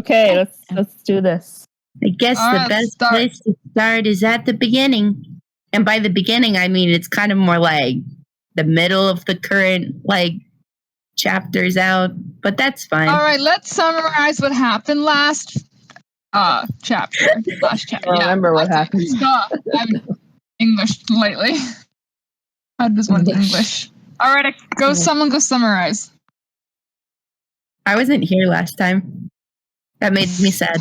Okay, let's do this. I guess the best place to start is at the beginning. And by the beginning, I mean it's kind of more like the middle of the current, like, chapters out. But that's fine. All right, let's summarize what happened last chapter. Last chapter. I remember what happened. Stop. I'm English lately. How does one English? All right, someone go summarize. I wasn't here last time. That made me sad.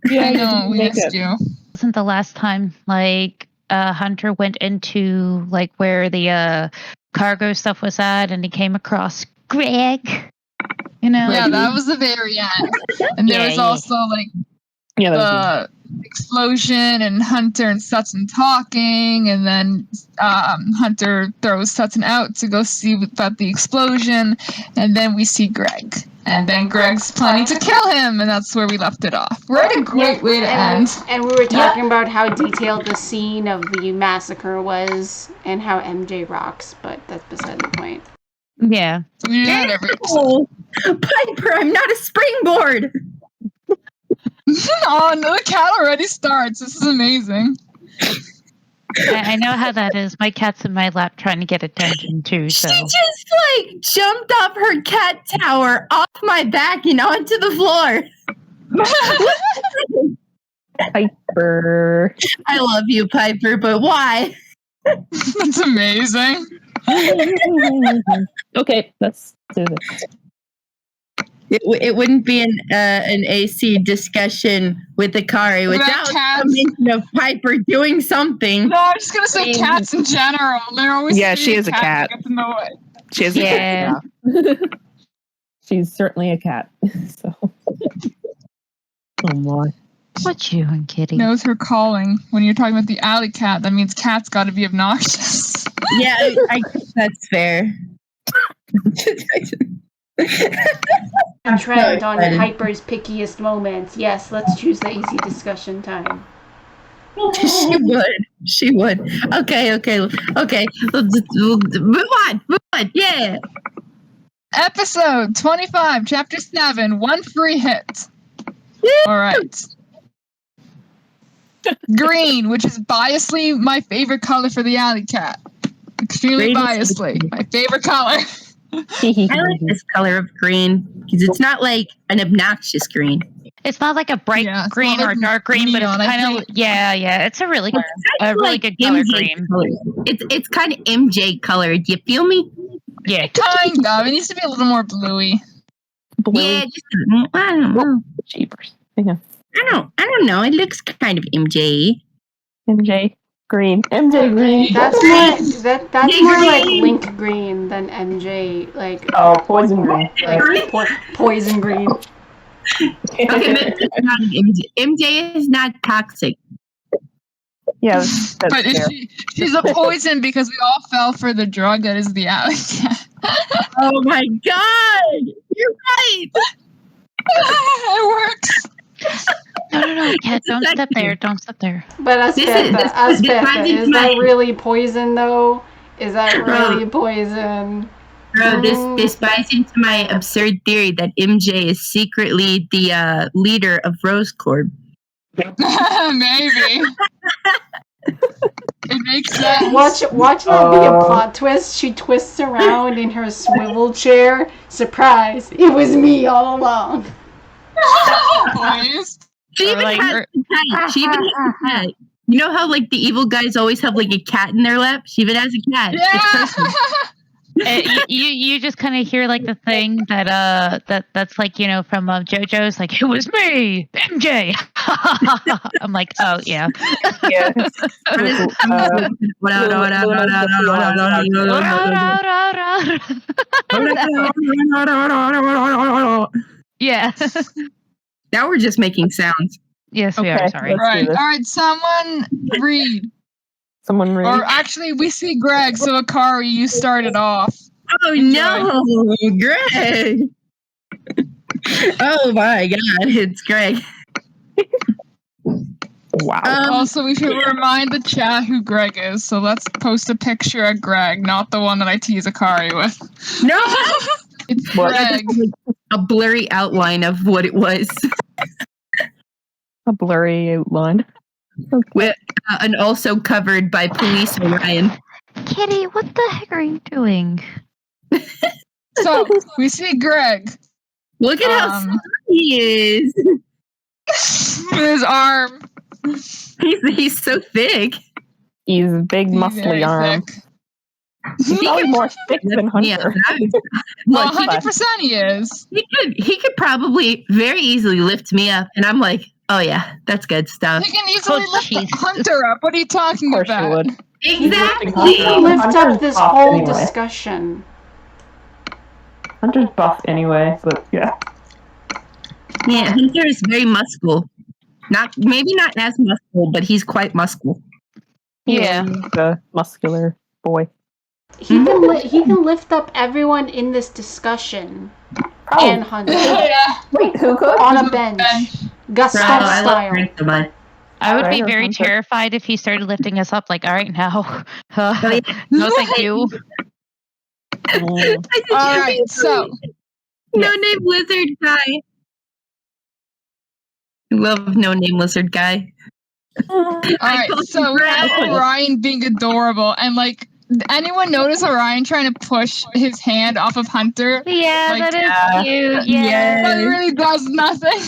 Yeah, I know, we missed you. Wasn't the last time, like, Hunter went into, like, where the cargo stuff was at, and he came across Greg? You know? Yeah, that was the very end. And there was also, like, the explosion, and Hunter and Sutton talking, and then Hunter throws Sutton out to go see about the explosion, and then we see Greg. And then Greg's planning to kill him, and that's where we left it off. We're at a great way to end. And we were talking about how detailed the scene of the massacre was, and how MJ rocks, but that's beside the point. Yeah. We do that every episode. Piper, I'm not a springboard! Oh, no, the cat already starts. This is amazing. I know how that is. My cat's in my lap trying to get attention too. So She just like jumped off her cat tower off my back and onto the floor. Piper. I love you, Piper, but why? That's amazing. Okay, let's do this. It wouldn't be an AC discussion with Akari without a mention of Piper doing something. No, I'm just gonna say cats in general. They're always she is a cat. She is a cat. She's certainly a cat. So. Oh my. What you and Kitty? Knows her calling. When you're talking about the alley cat, that means cats got to be obnoxious. Yeah, I guess that's fair. Trend on Piper's pickiest moments. Yes, let's choose the easy discussion time. She would. Okay. Move on. Yeah. Episode 25, Chapter 7, 1 free hit. All right. Green, which is biasly my favorite color for the alley cat. Extremely biasly. My favorite color. I like this color of green because it's not like an obnoxious green. It's not like a bright green or a dark green, but it's kind of it's a really really good color green. It's kind of MJ color. Do you feel me? Yeah, kind of. It needs to be a little more bluey. Yeah, I don't know. Jeepers. Yeah. I don't know. It looks kind of MJ. MJ green. MJ green. That's more like Link green than MJ. Like poison green. Like poison green. Okay, but it's not MJ is not toxic. Yeah, but she's a poison because we all fell for the drug that is the alley cat. Oh my god! You're right! It works! No, cat, don't step there. Don't step there. But Aspetta, is that really poison though? Is that really poison? Bro, this buys into my absurd theory that MJ is secretly the leader of Rose Corp. Maybe. It makes sense. Watch that be a plot twist. She twists around in her swivel chair. Surprise! It was me all along. Please. She even has a cat. You know how like the evil guys always have like a cat in their lap? She even has a cat. Yeah. You just kind of hear like the thing that's like, you know, from JoJo's, like, it was me, MJ. I'm like, oh yeah. Yeah. Now we're just making sounds. Yes, we are. Sorry. All right. Someone read. Or actually, we see Greg. So Akari, you started off. Oh no, Greg! Oh my god, it's Greg. Wow. Also, we should remind the chat who Greg is. So let's post a picture of Greg, not the one that I tease Akari with. No, it's Greg. a blurry outline of what it was. A blurry outline. With, and also covered by Police Orion. Kitty, what the heck are you doing? So we see Greg. Look at how small he is. With his arm. He's so thick. He's a big, muscly arm. Thick. He's probably more thick than Hunter. Yeah, well, 100% he is. He could probably very easily lift me up, and I'm like, oh yeah, that's good stuff. He can easily lift Hunter up. What are you talking Of course about? you would. Exactly. He can lift up this whole discussion. Hunter's buff anyway, but yeah. Yeah, Hunter is very muscular. Maybe not as muscular, but he's quite muscular. Yeah. He's a muscular boy. He can lift up everyone in this discussion. And Hunter. Yeah. Wait, who could? On a bench. Gaston style. I would be Right, very Hunter. terrified if he started lifting us up, like, all right, now. yeah. No, thank you. All right, so. No Name Lizard Guy. Love No Name Lizard Guy. All right, so we have Orion being adorable, and like, anyone notice Orion trying to push his hand off of Hunter? Yeah, Like, that is cute. Yeah. But it really does nothing.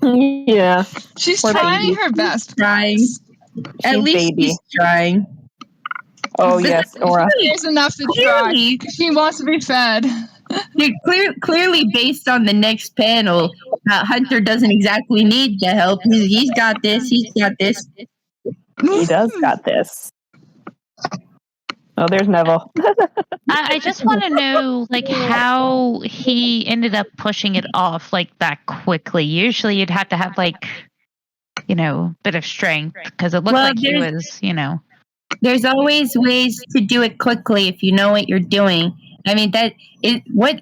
Yeah. She's Poor trying baby. her best. Trying. At She's least baby. he's trying. Oh, yes, Aurra. There's enough to try. Clearly, She wants to be fed. clearly based on the next panel, Hunter doesn't exactly need the help. He's got this. He's got this. He does got this. Oh, there's Neville. I just want to know, like, how he ended up pushing it off, like, that quickly. Usually you'd have to have, like, a bit of strength, because it looked like he was, There's always ways to do it quickly if you know what you're doing. I mean, what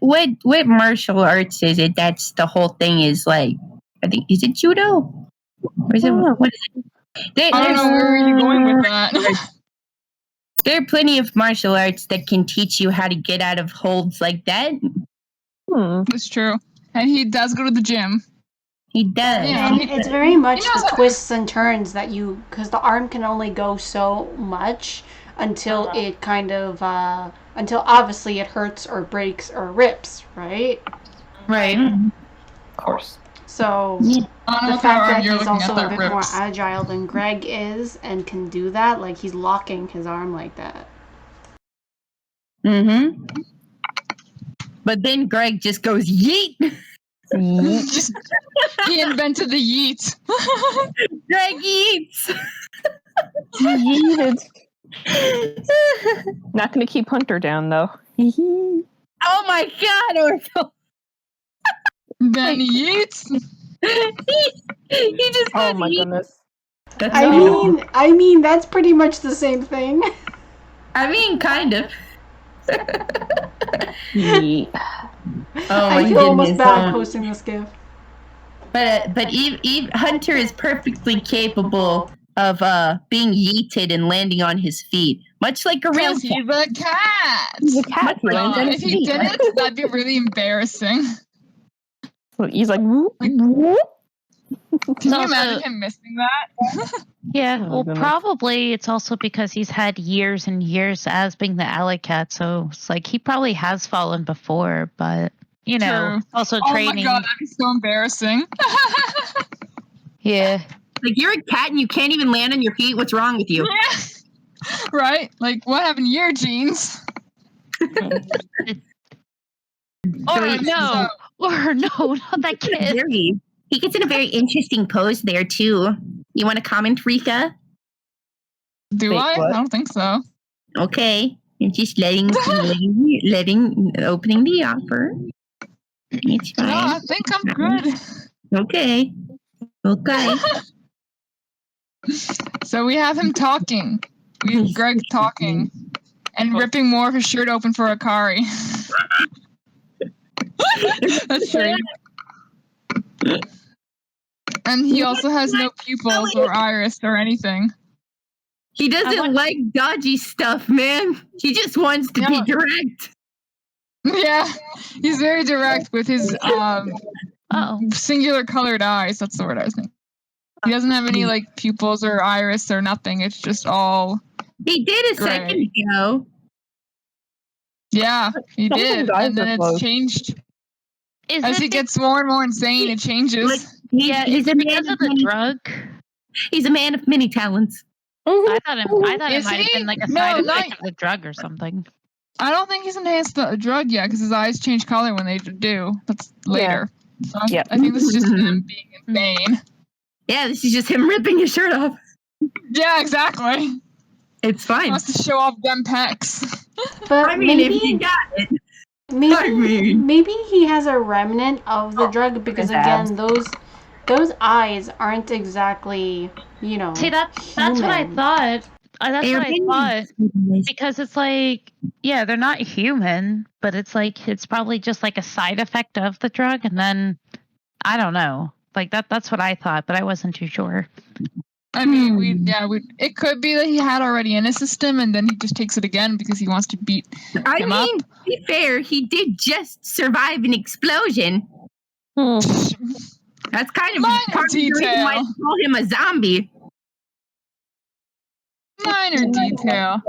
martial arts is it? That's the whole thing is like, I think, is it judo? Or is it, what is it? I don't know where you're going with that. There are plenty of martial arts that can teach you how to get out of holds like that. That's true. And he does go to the gym. He does. Yeah, and it's very much the twists and turns that because the arm can only go so much until it kind of, until obviously it hurts or breaks or rips, right? Right. Of course. So, the fact that he's also a bit more agile than Greg is and can do that, like he's locking his arm like that. Mm-hmm. But then Greg just goes, yeet! He invented the yeet. Greg eats! Yeeted. Not going to keep Hunter down, though. Oh my god, Orville! Then he eats. He just Oh goes, my yeet. goodness. I mean, that's pretty much the same thing. I mean, kind of. Yeet. Oh my I feel almost goodness. bad posting this GIF. But Eve Hunter is perfectly capable of being yeeted and landing on his feet, much like a real Because cat. he's a cat. He's a cat. He lands on If his he feet. didn't, that'd be really embarrassing. So he's like, whoop, whoop. Can you Also- imagine him missing that? Yeah, Oh, well, goodness. probably it's also because he's had years and years as being the alley cat, so it's like he probably has fallen before, but, True. also Oh training. my god, that'd be so embarrassing. Yeah. Like, you're a cat and you can't even land on your feet. What's wrong with you? Right? Like, what happened to your jeans? Or no, not that kid. He gets in a very interesting pose there, too. You want to comment, Rika? Do Wait, I? what? I don't think so. Okay. I'm just opening the offer. It's No, I fine. think I'm good. Okay. So we have him talking. We have Greg talking. And ripping more of his shirt open for Akari. That's true. And he also has no pupils or iris or anything. He doesn't like dodgy stuff, man. He just wants to be direct. Yeah, he's very direct with his singular colored eyes. That's the word I was thinking. He doesn't have any like pupils or iris or nothing. It's just all. He did a gray. second ago. Yeah, he Some of did, his eyes and then are it's closed. changed. Is As it he gets more and more insane, it changes. Like, is it because of the drug? He's a man of many talents. I thought it Is might have he? been like a No, side not- effect of the drug or something. I don't think he's enhanced the drug yet because his eyes change color when they do. That's later. So I think this is just him being insane. Yeah, this is just him ripping his shirt off. Yeah, exactly. It's He fine. wants to show off them pecs. But I mean, maybe, if you got it. maybe he has a remnant of the drug because again, those eyes aren't exactly, See, that's what I human. thought. That's what I thought. Because Because it's like, yeah, they're not human, but it's like it's probably just like a side effect of the drug, and then I don't know. Like that's what I thought, but I wasn't too sure. I mean, it could be that he had already in his system, and then he just takes it again because he wants to beat him up. to be fair, he did just survive an explosion. That's kind of Minor part of the reason why detail. they call him a zombie. Minor detail.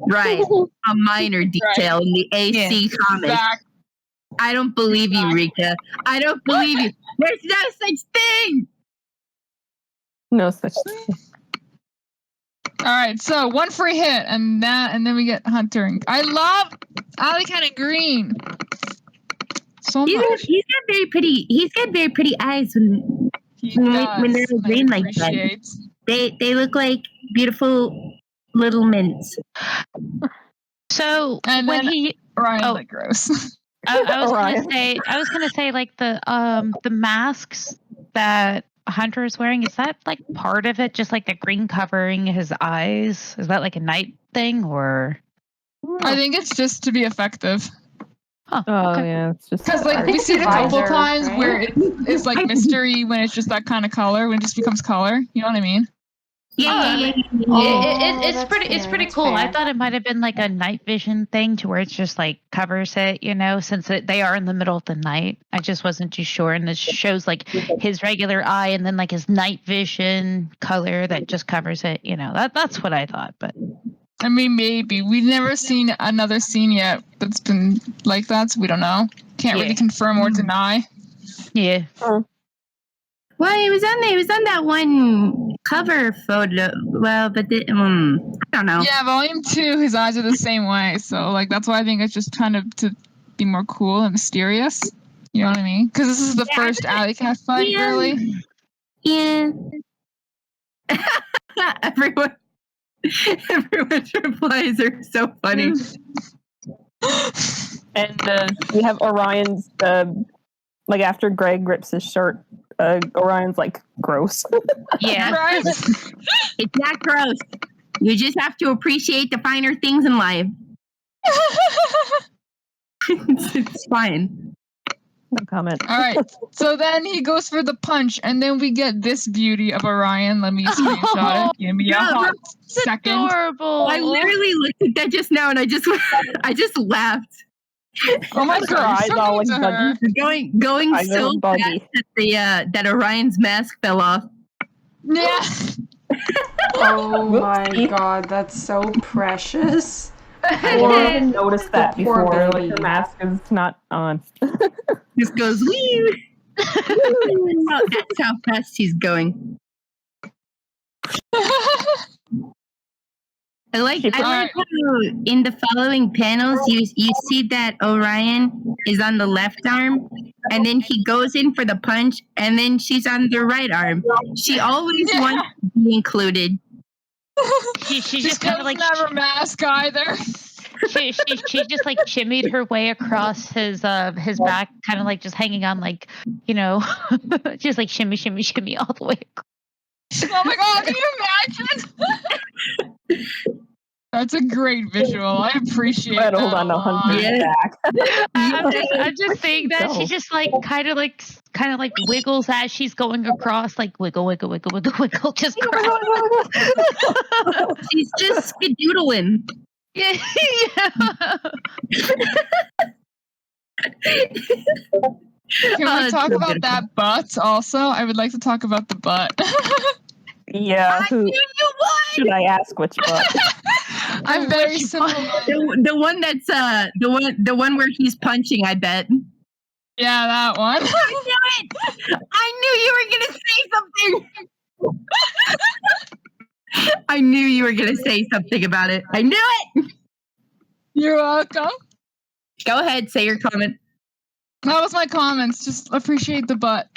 Right. A minor detail in the AC comics. Exactly. I don't believe you, Rika. I don't believe you. There's no such thing. No such thing. All right, so one free hit, and then we get Hunter. I love Alley Cat Green so much. He's got very pretty eyes when they're green like that. They look like beautiful little mints. So And when then Ryan's like gross. I was gonna say like the masks that Hunter is wearing, is that like part of it? Just like the green covering his eyes? Is that like a night thing or? I think it's just to be effective. Oh, yeah, it's just Because like we see it a visor, couple times right? where it's like mystery when it's just that kind of color, when it just becomes color. You know what I mean? It's that's pretty. It's fair, pretty that's cool. I fair. thought it might have been like a night vision thing, to where it's just like covers it, since they are in the middle of the night. I just wasn't too sure, and it shows like his regular eye, and then like his night vision color that just covers it. That's what I thought. But I mean, maybe we've never seen another scene yet that's been like that, so we don't know. Can't really confirm or deny. yeah. Well, he was on that one cover photo. Well, but I don't know. Yeah, volume 2, his eyes are the same way, so like that's why I think it's just kind of to be more cool and mysterious. You know what I mean? Because this is the first Alley Cat fight, really. Yeah. Everyone's replies are so funny. And we have Orion's, like after Greg rips his shirt, Orion's like, gross. Yeah. Right? It's not gross. You just have to appreciate the finer things in life. It's fine. No comment. All right. So then he goes for the punch, and then we get this beauty of Orion. Let me screenshot it. Give me a hot second. Adorable. I literally looked at that just now, and I just laughed. Oh my Her god! eyes all like buggy. Going Eyes are so buggy. fast that Orion's mask fell off. Yeah. Oh my god, that's so precious. I didn't even notice that the poor before. Like baby. the mask is not on. Just goes wee. That's how fast he's going. I like how in the following panels you see that Orion is on the left arm, and then he goes in for the punch, and then she's on the right arm. She always wants to be included. She just kind of like never mask either. she just like shimmied her way across his back, kind of like just hanging on, like just like shimmy all the way across. Oh my god! Can you imagine? That's a great visual. I appreciate But that. hold on, no Hunter's back. I'm just saying that she just like kind of like wiggles as she's going across, like wiggle, just She's just skedoodling. yeah. Can we talk about that butt also? I would like to talk about the butt. Yeah, I knew you would. should I ask which butt? I'm very simple. The one that's the one where he's punching, I bet. Yeah, that one. I knew it. I knew you were gonna say something. I knew you were gonna say something about it. I knew it. You're welcome. Go ahead, say your comment. That was my comments. Just appreciate the butt.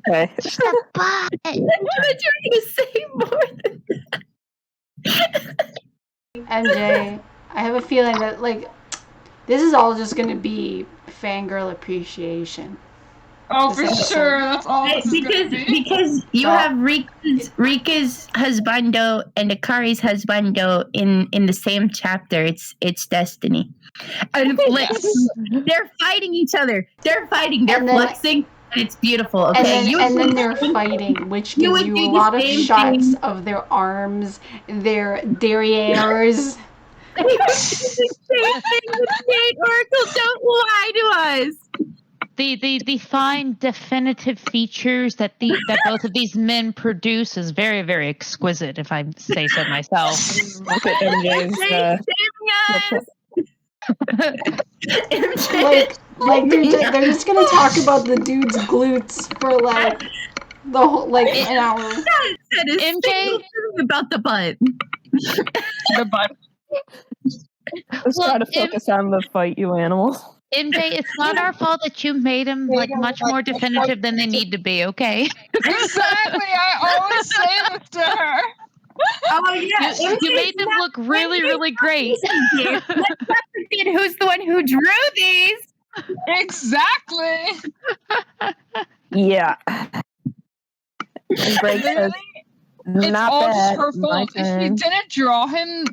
Okay. The butt. I knew that you were gonna say more than MJ, I have a feeling that this is all just gonna be fangirl appreciation. Oh, for sure. That's all. because you have Rika's husbando and Akari's husbando in the same chapter. It's destiny. And they're fighting each other. They're fighting. They're flexing. And it's beautiful. Okay, and then they're fighting, which gives you a lot of shots of their arms, their derrieres. Oracle, don't lie to us. The fine definitive features that both of these men produce is very, very exquisite, if I say so myself. Look at MJ's. They're just gonna talk about the dude's glutes for the whole an hour. That is MJ about the butt. The butt. Let's try to focus on the fight, you animals. MJ, it's not our fault that you made them much more definitive than they need to be, okay? Exactly. I always say this to her. Oh yeah, You made them look really, really great. Let's not forget who's the one who drew these. Exactly. Yeah. And Greg says, It's not all bad. her fault. If we didn't draw them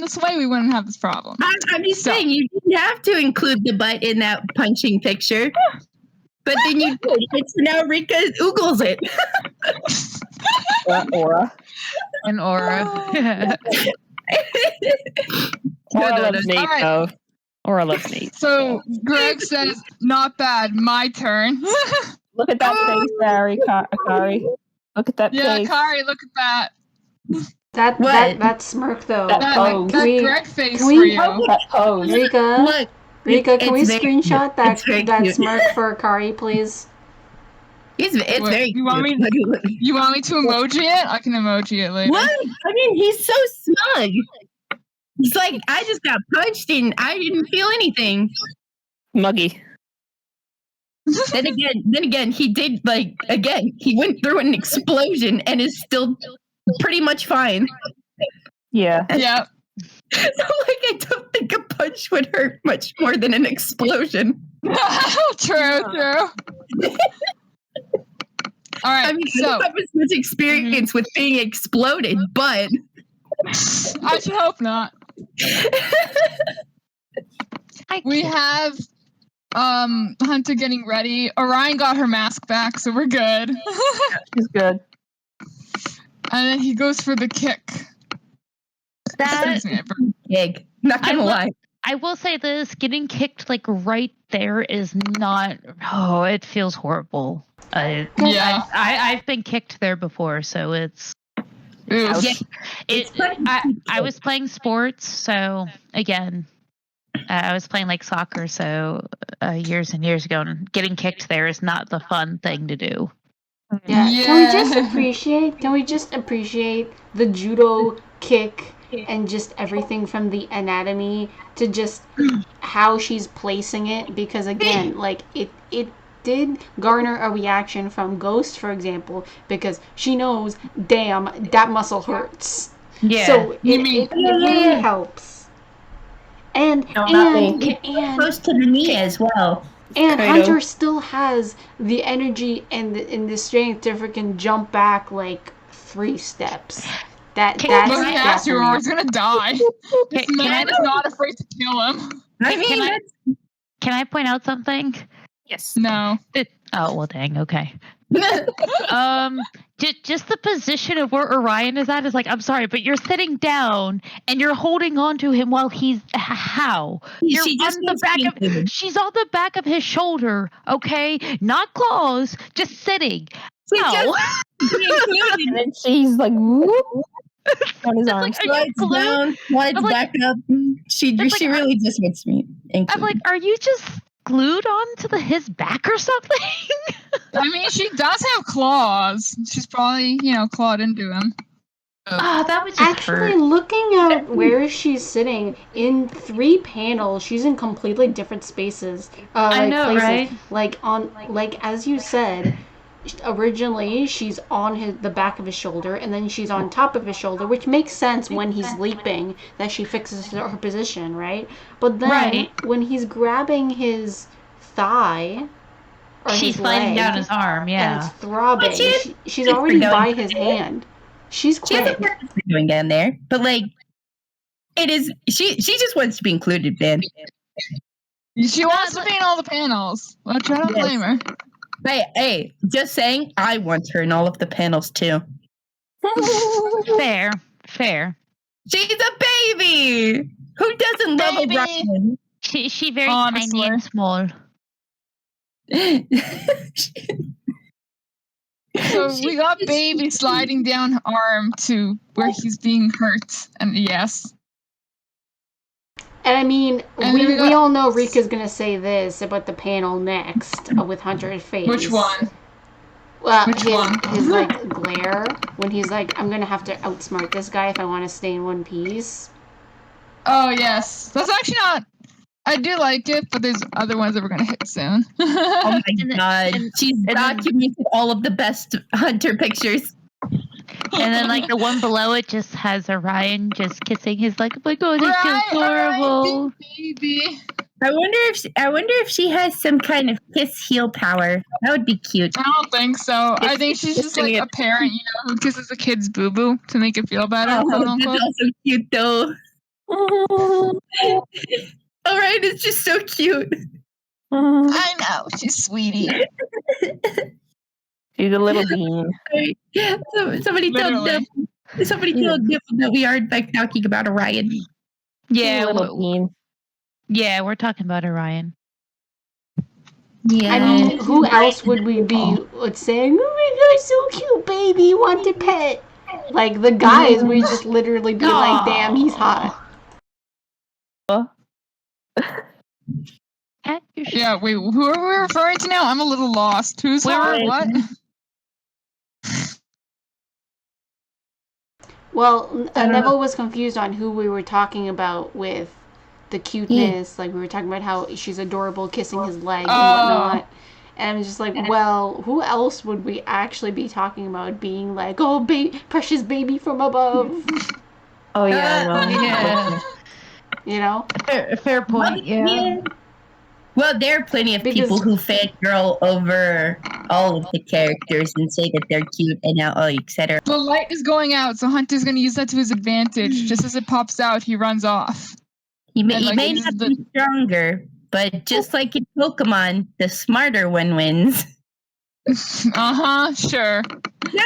this way, we wouldn't have this problem. I'm just saying, you didn't have to include the butt in that punching picture. But then you did. So now Rika oogles it. Aurra. And Aurra. Aurra loves Nate, though. Aurra loves Nate. So Greg says, not bad, my turn. Look at that face, Akari. Look at that face. Yeah, Akari, look at that. That smirk though. That pose. That Greg face for you. That pose. Rika, can we screenshot that cute. smirk for Akari, please? It's very you want me to emoji it? I can emoji it later. What? I mean, he's so smug. He's like, I just got punched and I didn't feel anything. Muggy. Then again, he did he went through an explosion and is still pretty much fine. Yeah. Yeah. So I don't think a punch would hurt much more than an explosion. True. All right. I mean, I don't have as much experience with being exploded, but I should hope not. We have Hunter getting ready. Orion got her mask back, so we're good. She's good. And then he goes for the kick. Gig. Not gonna lie. I will say this: getting kicked right there is not. Oh, it feels horrible. Yeah, I've been kicked there before, so it's. Oof. I was playing sports, so again, I was playing soccer, so years and years ago, and getting kicked there is not the fun thing to do. Yeah. Can we just appreciate the judo kick and just everything from the anatomy to just how she's placing it? Because again, it did garner a reaction from Ghost, for example, because she knows, damn, that muscle hurts. Yeah. So it really helps. And close to the knee as well. And Hunter still has the energy and the strength to freaking jump back 3 steps. That's or he's gonna die. This man is not afraid to kill him. Can I point out something? Yes. No. Oh, well, dang. Okay. Just the position of where Orion is at is like, I'm sorry, but you're sitting down and you're holding on to him while he's how? You're on the back of she's on the back of his shoulder, okay? Not claws, just sitting. No. And then she's like, whoop, on his arm. Like, slides down, slides back up. She really just wants me. I'm like, are you just glued onto his back or something? I mean, she does have claws. She's probably, clawed into him. That was just actually looking at where she's sitting in 3 panels. She's in completely different spaces. I know, places. right? Like as you said, originally she's on the back of his shoulder, and then she's on top of his shoulder, which makes sense when he's leaping that she fixes her position, right? But then when he's grabbing his thigh. Or she's his sliding leg, down his arm, yeah. And it's throbbing. She's already by his hand. She's quick. She has a purpose for doing down there, but it is. She just wants to be included, man. She wants to be in all the panels. Let's try to blame her. Hey, just saying, I want her in all of the panels too. Fair. She's a baby. Who doesn't love Orion? She very tiny and small. So we got baby sliding down arm to where he's being hurt, and yes. And I mean, we all know Rika's gonna say this about the panel next with Hunter's face. Which one? Well, his like glare when he's like, I'm gonna have to outsmart this guy if I want to stay in one piece. Oh yes, that's actually not. I do like it, but there's other ones that we're gonna hit soon. Oh my god, she's documented all of the best Hunter pictures. And then the one below it just has Orion just kissing his oh my god, it's so adorable. Baby. I wonder if she has some kind of kiss heal power. That would be cute. I don't think so. I think she's just like a parent, who kisses a kid's boo boo to make it feel better. Oh, that's also cute though. Alright, it's just so cute. I know, she's sweetie. She's a little bean. Somebody told Dip that we are in fact talking about Orion. Yeah, little bean. Yeah, we're talking about Orion. Yeah. I mean, who else would we be saying, oh my god, so cute, baby, you want to pet? Like, the guys, we just literally be like, damn, he's hot. Yeah, wait, who are we referring to now? I'm a little lost. Who's hot? What? Well, Neville was confused on who we were talking about with the cuteness. Like, we were talking about how she's adorable kissing his leg and whatnot. And I'm just like, well, who else would we actually be talking about being like, oh, precious baby from above? Oh, yeah. Fair point, yeah. Well, there are plenty of people who fangirl over all of the characters and say that they're cute and etc. The light is going out, so Hunter's going to use that to his advantage. Just as it pops out, he runs off. He may not be stronger, but just like in Pokemon, the smarter one wins. Sure. No.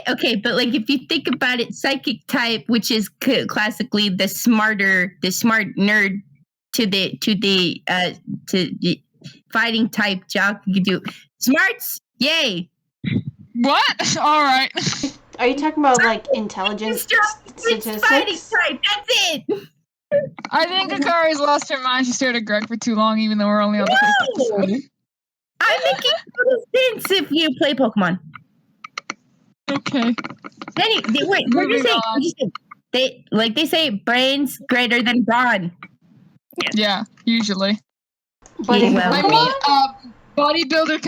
Okay. But if you think about it, psychic type, which is classically the smart nerd to the fighting type jock, you do smarts. Yay! What? All right. Are you talking about intelligence statistics? Fighting type. That's it. I think Akari's lost her mind. She stared at Greg for too long, even though we're only on the first episode. I think it makes sense if you play Pokemon. Okay. Wait, what did you say? They say brains greater than brawn. Yeah, usually. But I mean, bodybuilder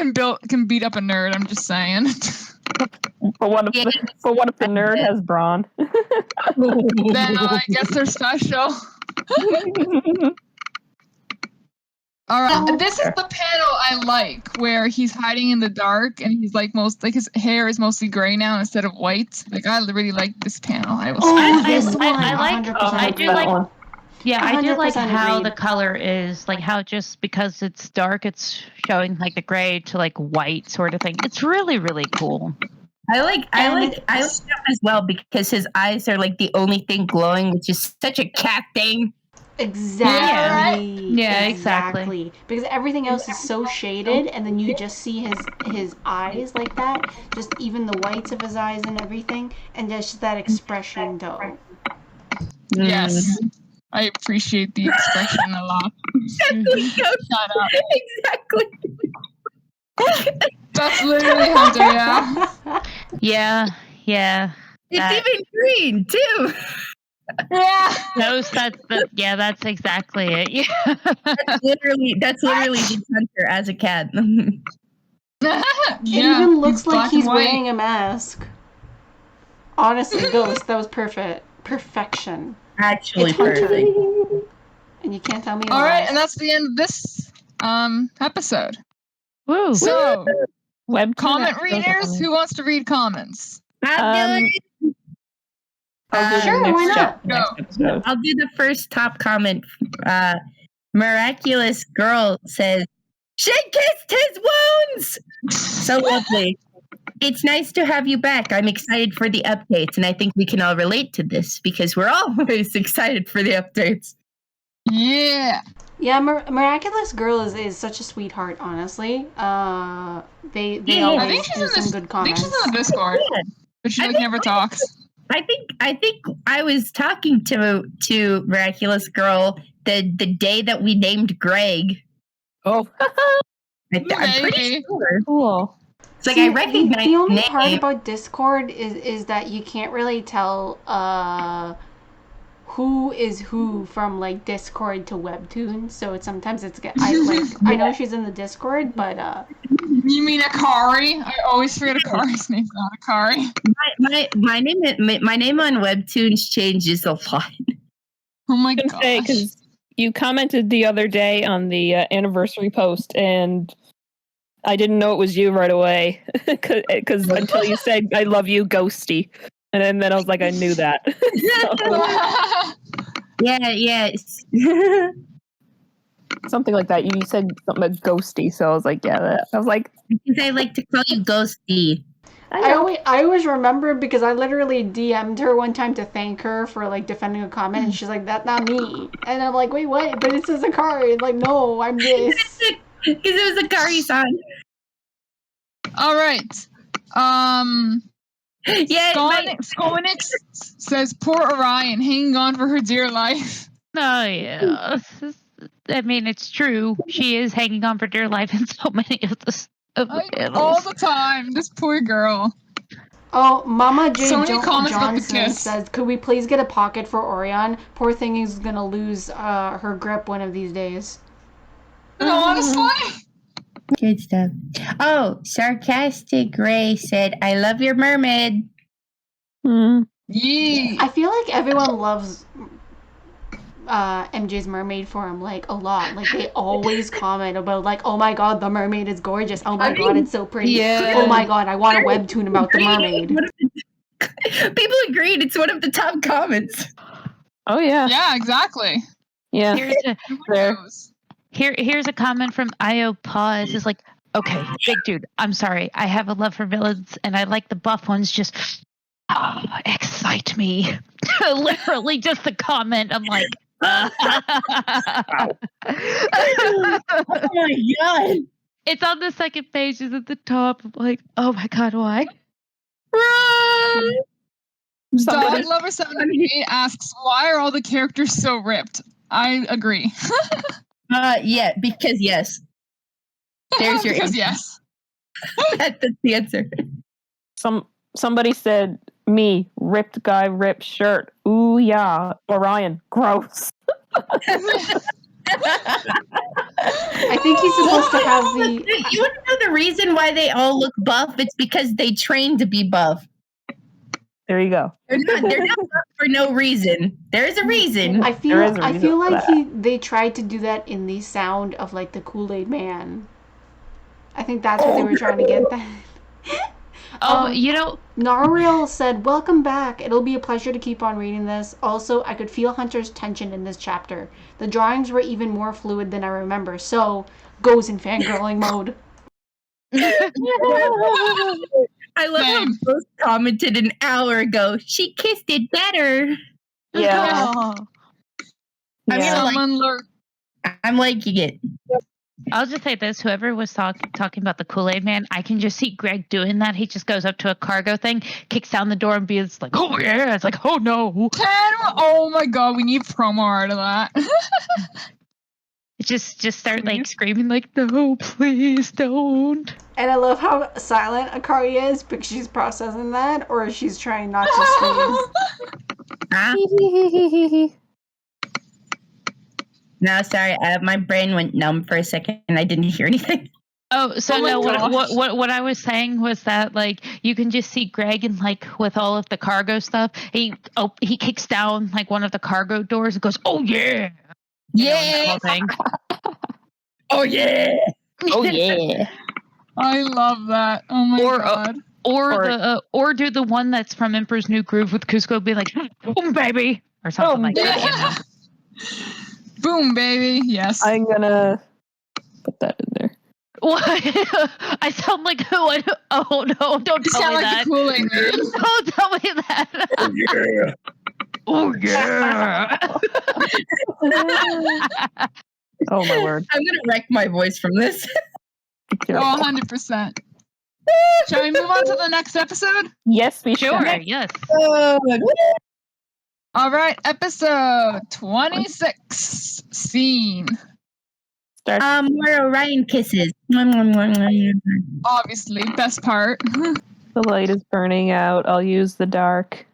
can beat up a nerd. I'm just saying. But what if the nerd has brawn? Then I guess they're special. All right, this is the panel I like, where he's hiding in the dark and he's his hair is mostly gray now instead of white. I really like this panel. this one. I do like. Yeah, I do like 100% how agreed. the color is, like how just because it's dark, it's showing like the gray to like white sort of thing. It's really, really cool. I like him as well because his eyes are like the only thing glowing, which is such a cat thing. Exactly. Yeah, exactly. Because everything else is so shaded, and then you just see his eyes like that, just even the whites of his eyes and everything, and just that expression though. Yes. I appreciate the expression a lot. Shut up. Exactly. That's literally Hunter, yeah. Yeah. It's even green too. Yeah. That's exactly it. Yeah. That's literally the Hunter as a cat. It even looks like he's wearing a mask. Honestly, Ghost, that was perfection. Actually, It's Hunter. perfect. And you can't tell me All right, otherwise. and that's the end of this episode. Woo. So, Web comment readers, who wants to read comments? I'll do it. Sure, why not? Go. I'll do the first top comment. Miraculous Girl says, "She kissed his wounds." So lovely. It's nice to have you back. I'm excited for the updates, and I think we can all relate to this because we're always excited for the updates. Yeah. Yeah, Miraculous Girl is such a sweetheart, honestly. They always I think she's do some good comments. I think she's in the Discord, but she never talks. I think I was talking to Miraculous Girl the day that we named Greg. Oh, I'm pretty sure. cool. It's like I recognize the only name. part about Discord is that you can't really tell who is who from like Discord to Webtoon. So sometimes I know she's in the Discord, but You mean Akari? I always forget Akari's name's not Akari. My name on Webtoons changes a lot. Oh my god! Because you commented the other day on the anniversary post, and I didn't know it was you right away because until you said "I love you, Ghosty," and then I was like, I knew that. Yeah. Something like that. You said something about Ghosty, so I was like, yeah. I was like, because I like to call you Ghosty. I always remember because I literally DM'd her one time to thank her for like defending a comment, and she's like, "That's not me," and I'm like, "Wait, what?" But it says Akari. Like, no, I'm this. Because it was Akari-san. All right. Yeah. Skonix says, "Poor Orion, hanging on for her dear life." Oh yeah. I mean, it's true. She is hanging on for dear life in so many of the panels. All the time. This poor girl. Oh, Mama J. So many comments about the Johnson kiss. says, "Could we please get a pocket for Orion? Poor thing is gonna lose her grip one of these days." No, honestly. Good stuff. Oh, Sarcastic Ray said, "I love your mermaid." Yeah. I feel like everyone loves MJ's mermaid form like a lot. Like they always comment about like, "Oh my god, the mermaid is gorgeous. Oh my god, it's so pretty. Yeah. Oh my god, I want a webtoon about the mermaid." People agreed. It's one of the top comments. oh yeah, Yeah, exactly. yeah. Here's a comment from IO Pause. It's like, okay, big dude, I'm sorry. I have a love for villains, and I like the buff ones. Just excite me. Literally, just the comment. I'm like, Oh my god! It's on the second page. It's at the top. I'm like, oh my god, why? Dog Lover 78 asks, "Why are all the characters so ripped?" I agree. Yeah, because yes. There's your because answer. yes. That's the answer. Somebody said, "Me, ripped guy, ripped shirt. Ooh yeah, Orion, gross." I think he's supposed to have the. You want to know the reason why they all look buff? It's because they train to be buff. There you go. They're not buff for no reason. There is a reason. I feel like that. they tried to do that in the sound of like the Kool-Aid Man. I think that's what they were trying to get. That. Nariel said, "Welcome back. It'll be a pleasure to keep on reading this. Also, I could feel Hunter's tension in this chapter. The drawings were even more fluid than I remember, so goes in fangirling mode." I love how both commented an hour ago. She kissed it better. Yeah. I'm liking it. I'll just say this: whoever was talking about the Kool-Aid Man, I can just see Greg doing that. He just goes up to a cargo thing, kicks down the door, and be like, "Oh yeah!" It's like, "Oh no!" Oh my god, we need promo art of that. just start like screaming like, "No, please don't!" And I love how silent Akari is because she's processing that, or she's trying not to scream. No, sorry. My brain went numb for a second, and I didn't hear anything. Oh, so no. What I was saying was that like you can just see Greg and like with all of the cargo stuff, he kicks down like one of the cargo doors and goes, "Oh yeah, yeah!" Oh yeah! Oh yeah! I love that. Oh my god. Or do the one that's from Emperor's New Groove with Cusco be like, "Boom, baby," or something like that. You know? Boom, baby. Yes. I'm gonna put that in there. What? I sound like who? Oh no! Don't tell me that. The Kool-Aid Man. Don't tell me that. Oh yeah! Oh my word! I'm gonna wreck my voice from this. 100%. Shall we move on to the next episode? Yes, we should. Sure. Yes. All right, episode 26. Scene. More Orion kisses. Obviously, best part. The light is burning out. I'll use the dark.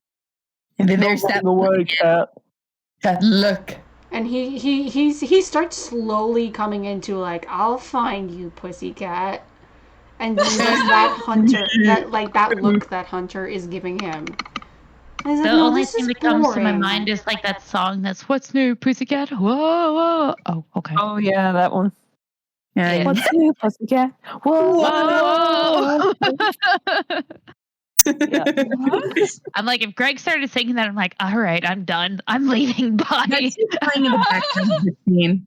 And then there's that look. And he starts slowly coming into like, "I'll find you, pussycat." And then there's that Hunter, that look that Hunter is giving him. The only thing that comes to my mind is like that song that's "What's New, Pussycat?" Whoa, whoa. Oh, okay. Oh yeah, that one. Yeah. What's new, pussycat? Whoa! Yeah. I'm like, if Greg started singing that, I'm like, all right, I'm done. I'm leaving. Bye. That's playing in the background of the scene.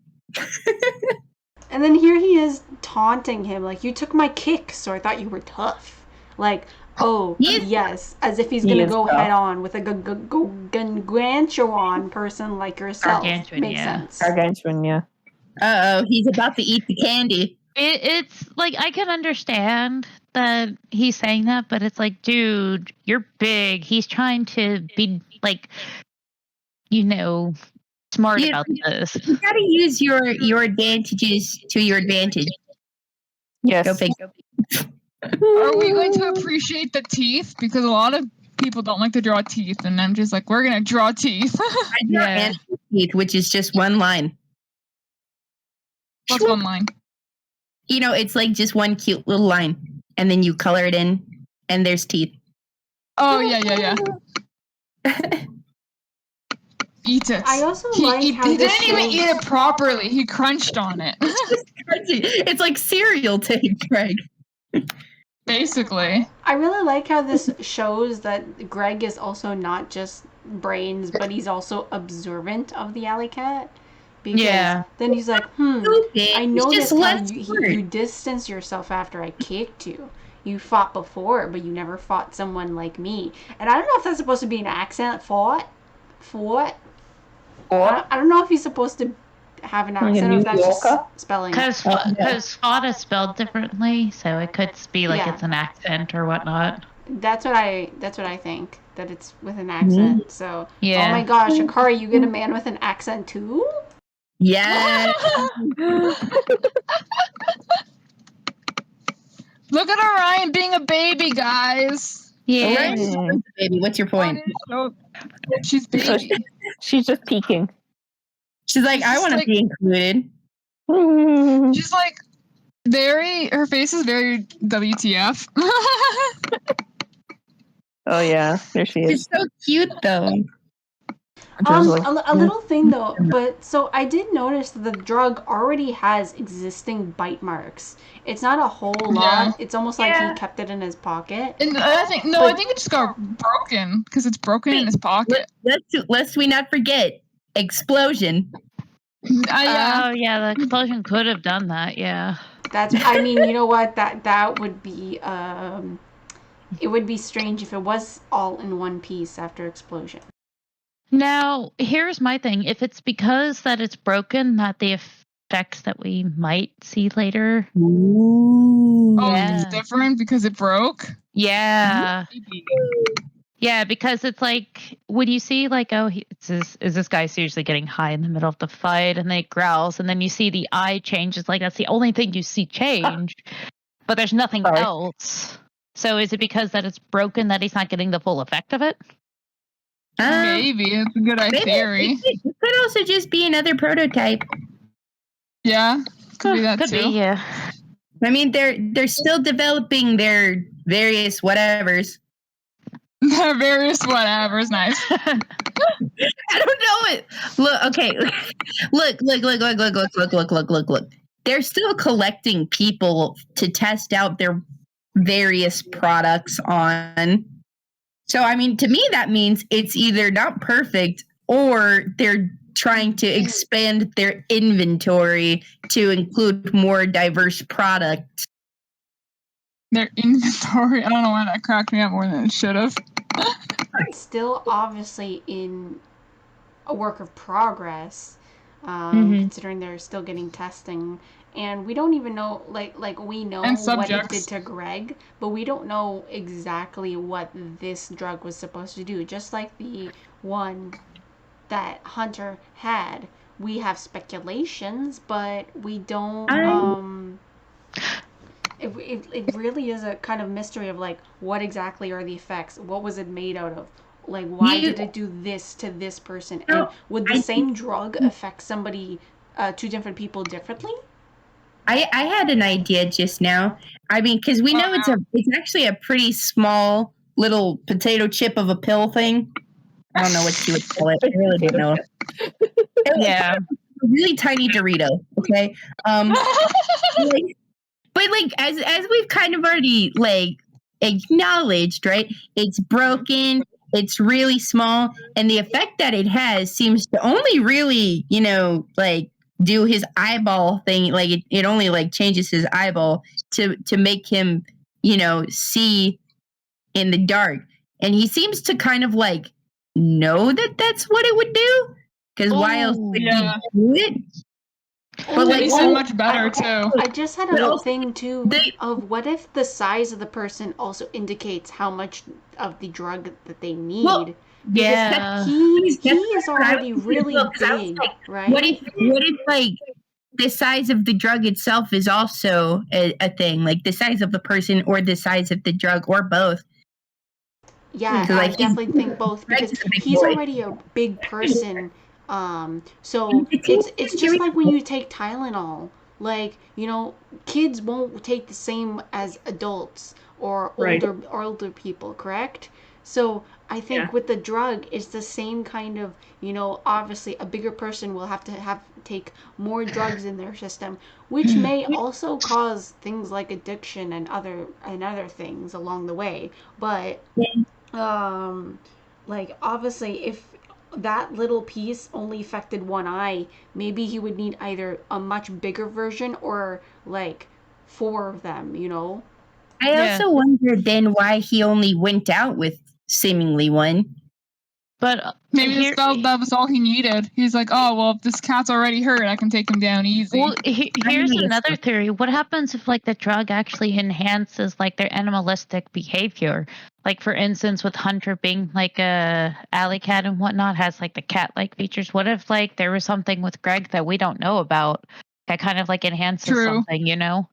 And then here he is taunting him, like, "You took my kick, so I thought you were tough." Like, oh, yes, as if he's gonna go head on with a gargantuan person like yourself. Makes sense. Gargantuan, yeah. Uh-oh, he's about to eat the candy. It's like, I can understand that he's saying that, but it's like, dude, you're big. He's trying to be like, smart about this. You gotta use your advantages to your advantage. Yes. Go big. Are we going to appreciate the teeth? Because a lot of people don't like to draw teeth, and I'm just like, we're gonna draw teeth. I draw teeth, which is just one line. What's one line? It's like just one cute little line, and then you color it in, and there's teeth. Oh yeah. Eat it. I also like how he didn't even eat it properly. He crunched on it. It's like cereal tape, Greg. Basically. I really like how this shows that Greg is also not just brains, but he's also observant of the Alley Cat. Because then he's like, I noticed how you distanced yourself after I kicked you. You fought before, but you never fought someone like me. And I don't know if that's supposed to be an accent. Fought? I don't know if he's supposed to have an accent or if that's just spelling. Because fought is spelled differently, so it could be like it's an accent or whatnot. That's what I think, that it's with an accent. So, oh my gosh, Akari, you get a man with an accent too? Yeah. Look at Orion being a baby, guys. Yeah. Baby, what's your point? She's baby. She's just peeking. She's like, I want to be included. She's like her face is very WTF. Oh yeah, there she is. She's so cute though. A little thing though, but so I did notice that the drug already has existing bite marks. It's not a whole lot. It's almost like he kept it in his pocket. And I think it just got broken because it's broken in his pocket. Lest we not forget explosion. Oh yeah, the explosion could have done that. Yeah. I mean, you know what? That would be it would be strange if it was all in one piece after explosion. Now, here's my thing. If it's because that it's broken, that the effects that we might see later. Ooh. Oh, it's different because it broke? Yeah. Yeah, because it's like, when you see like, is this guy seriously getting high in the middle of the fight? And then it growls, and then you see the eye changes. Like, that's the only thing you see change. But there's nothing else. So is it because that it's broken that he's not getting the full effect of it? Maybe. It's a good theory. It could also just be another prototype. Yeah, could be that could too. Be, yeah. I mean, they're still developing their various whatevers. Their various whatevers, nice. I don't know it. Look, okay. Look. They're still collecting people to test out their various products on. So, I mean, to me, that means it's either not perfect or they're trying to expand their inventory to include more diverse products. Their inventory? I don't know why that cracked me up more than it should have. It's still obviously in a work of progress, considering they're still getting testing. And we don't even know, like we know what it did to Greg, but we don't know exactly what this drug was supposed to do. Just like the one that Hunter had, we have speculations, but we don't. It really is a kind of mystery of like, what exactly are the effects? What was it made out of? Like, why did it do this to this person? And would the same drug affect somebody, two different people differently? I had an idea just now. I mean, because we know it's actually a pretty small little potato chip of a pill thing. I don't know what you would call it. I really don't know. Yeah, a really tiny Dorito. Okay. But like as we've kind of already like acknowledged, right? It's broken. It's really small, and the effect that it has seems to only really, like do his eyeball thing. Like it only like changes his eyeball to make him, see in the dark. And he seems to kind of like know that that's what it would do. Because why else would he do it? But like, so much better too. I just had a thing too of what if the size of the person also indicates how much of the drug that they need. Well, he is already really big, right? What if like the size of the drug itself is also a thing, like the size of the person or the size of the drug or both? Yeah, I definitely think both, because he's already a big person. So it's just like when you take Tylenol. Like, kids won't take the same as adults or older people, correct? So I think with the drug, it's the same kind of, obviously a bigger person will have to take more drugs in their system, which may also cause things like addiction and other things along the way. But like, obviously, if that little piece only affected one eye, maybe he would need either a much bigger version or like 4 of them, I also wonder then why he only went out with seemingly one. But maybe he felt that was all he needed. He's like, oh, well, if this cat's already hurt, I can take him down easy. Well, here's another theory. What happens if like the drug actually enhances like their animalistic behavior? Like, for instance, with Hunter being like a alley cat and whatnot, has like the cat-like features. What if like there was something with Greg that we don't know about that kind of like enhances something,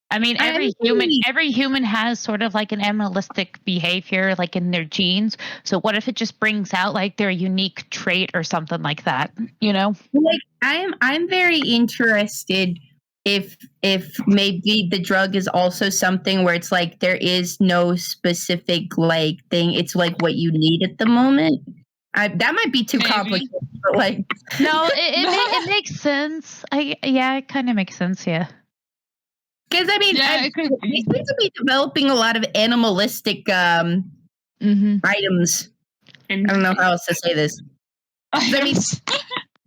I mean, every human has sort of like an animalistic behavior, like in their genes. So what if it just brings out like their unique trait or something like that? Like, I'm very interested if maybe the drug is also something where it's like there is no specific like thing. It's like what you need at the moment. That might be too complicated. But like, no, it makes sense. It kind of makes sense. Yeah. Because I mean, they seem to be developing a lot of animalistic items. And I don't know how else to say this.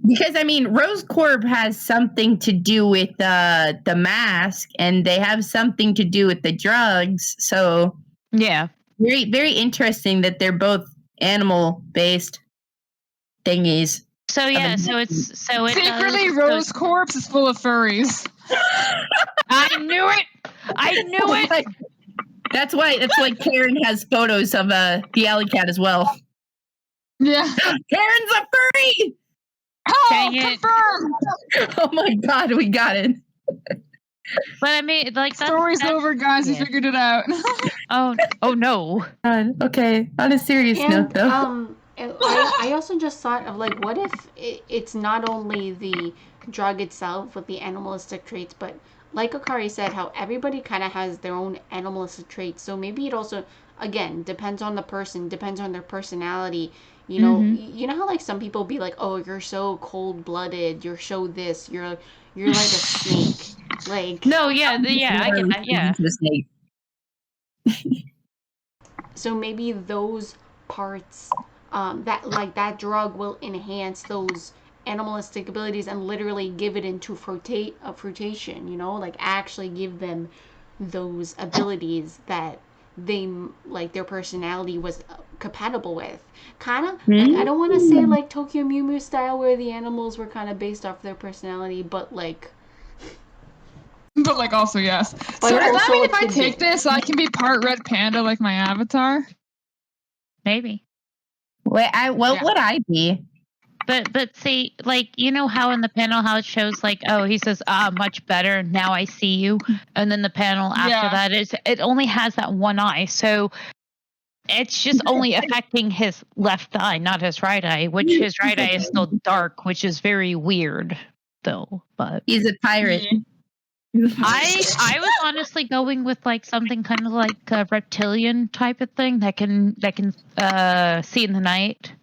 Because I mean, Rose Corp has something to do with the mask, and they have something to do with the drugs. So yeah, very, very interesting that they're both animal-based thingies. So yeah, it's secretly Rose Corp is full of furries. I knew it. That's why it's like Karen has photos of the Alley Cat as well. Yeah, Karen's a furry. Oh, dang it. Confirmed. Oh my god, we got it. But I mean, like story's over, guys. We figured it out. oh no. Okay. On a serious note, though. I also just thought of like, what if it's not only the drug itself with the animalistic traits, but like Akari said, how everybody kind of has their own animalistic traits. So maybe it also, again, depends on the person, depends on their personality. You know, you know how like some people be like, oh, you're so cold-blooded, you're so this, you're like a snake. Like no, I get that. Yeah. So maybe those parts, that drug will enhance those animalistic abilities and literally give it into fruition. You know, like actually give them those abilities that they like their personality was compatible with. Kind of like, I don't want to say like Tokyo Mew Mew style where the animals were kind of based off their personality, but like also yes. So does that mean if I take this, I can be part red panda like my avatar? Maybe. What would I be? But see, like, you know how in the panel how it shows like, oh, he says, much better, now I see you, and then the panel after that it only has that one eye, so it's just only affecting his left eye, not his right eye, which his right eye is still dark, which is very weird though. But he's a pirate. I was honestly going with like something kind of like a reptilian type of thing that can see in the night.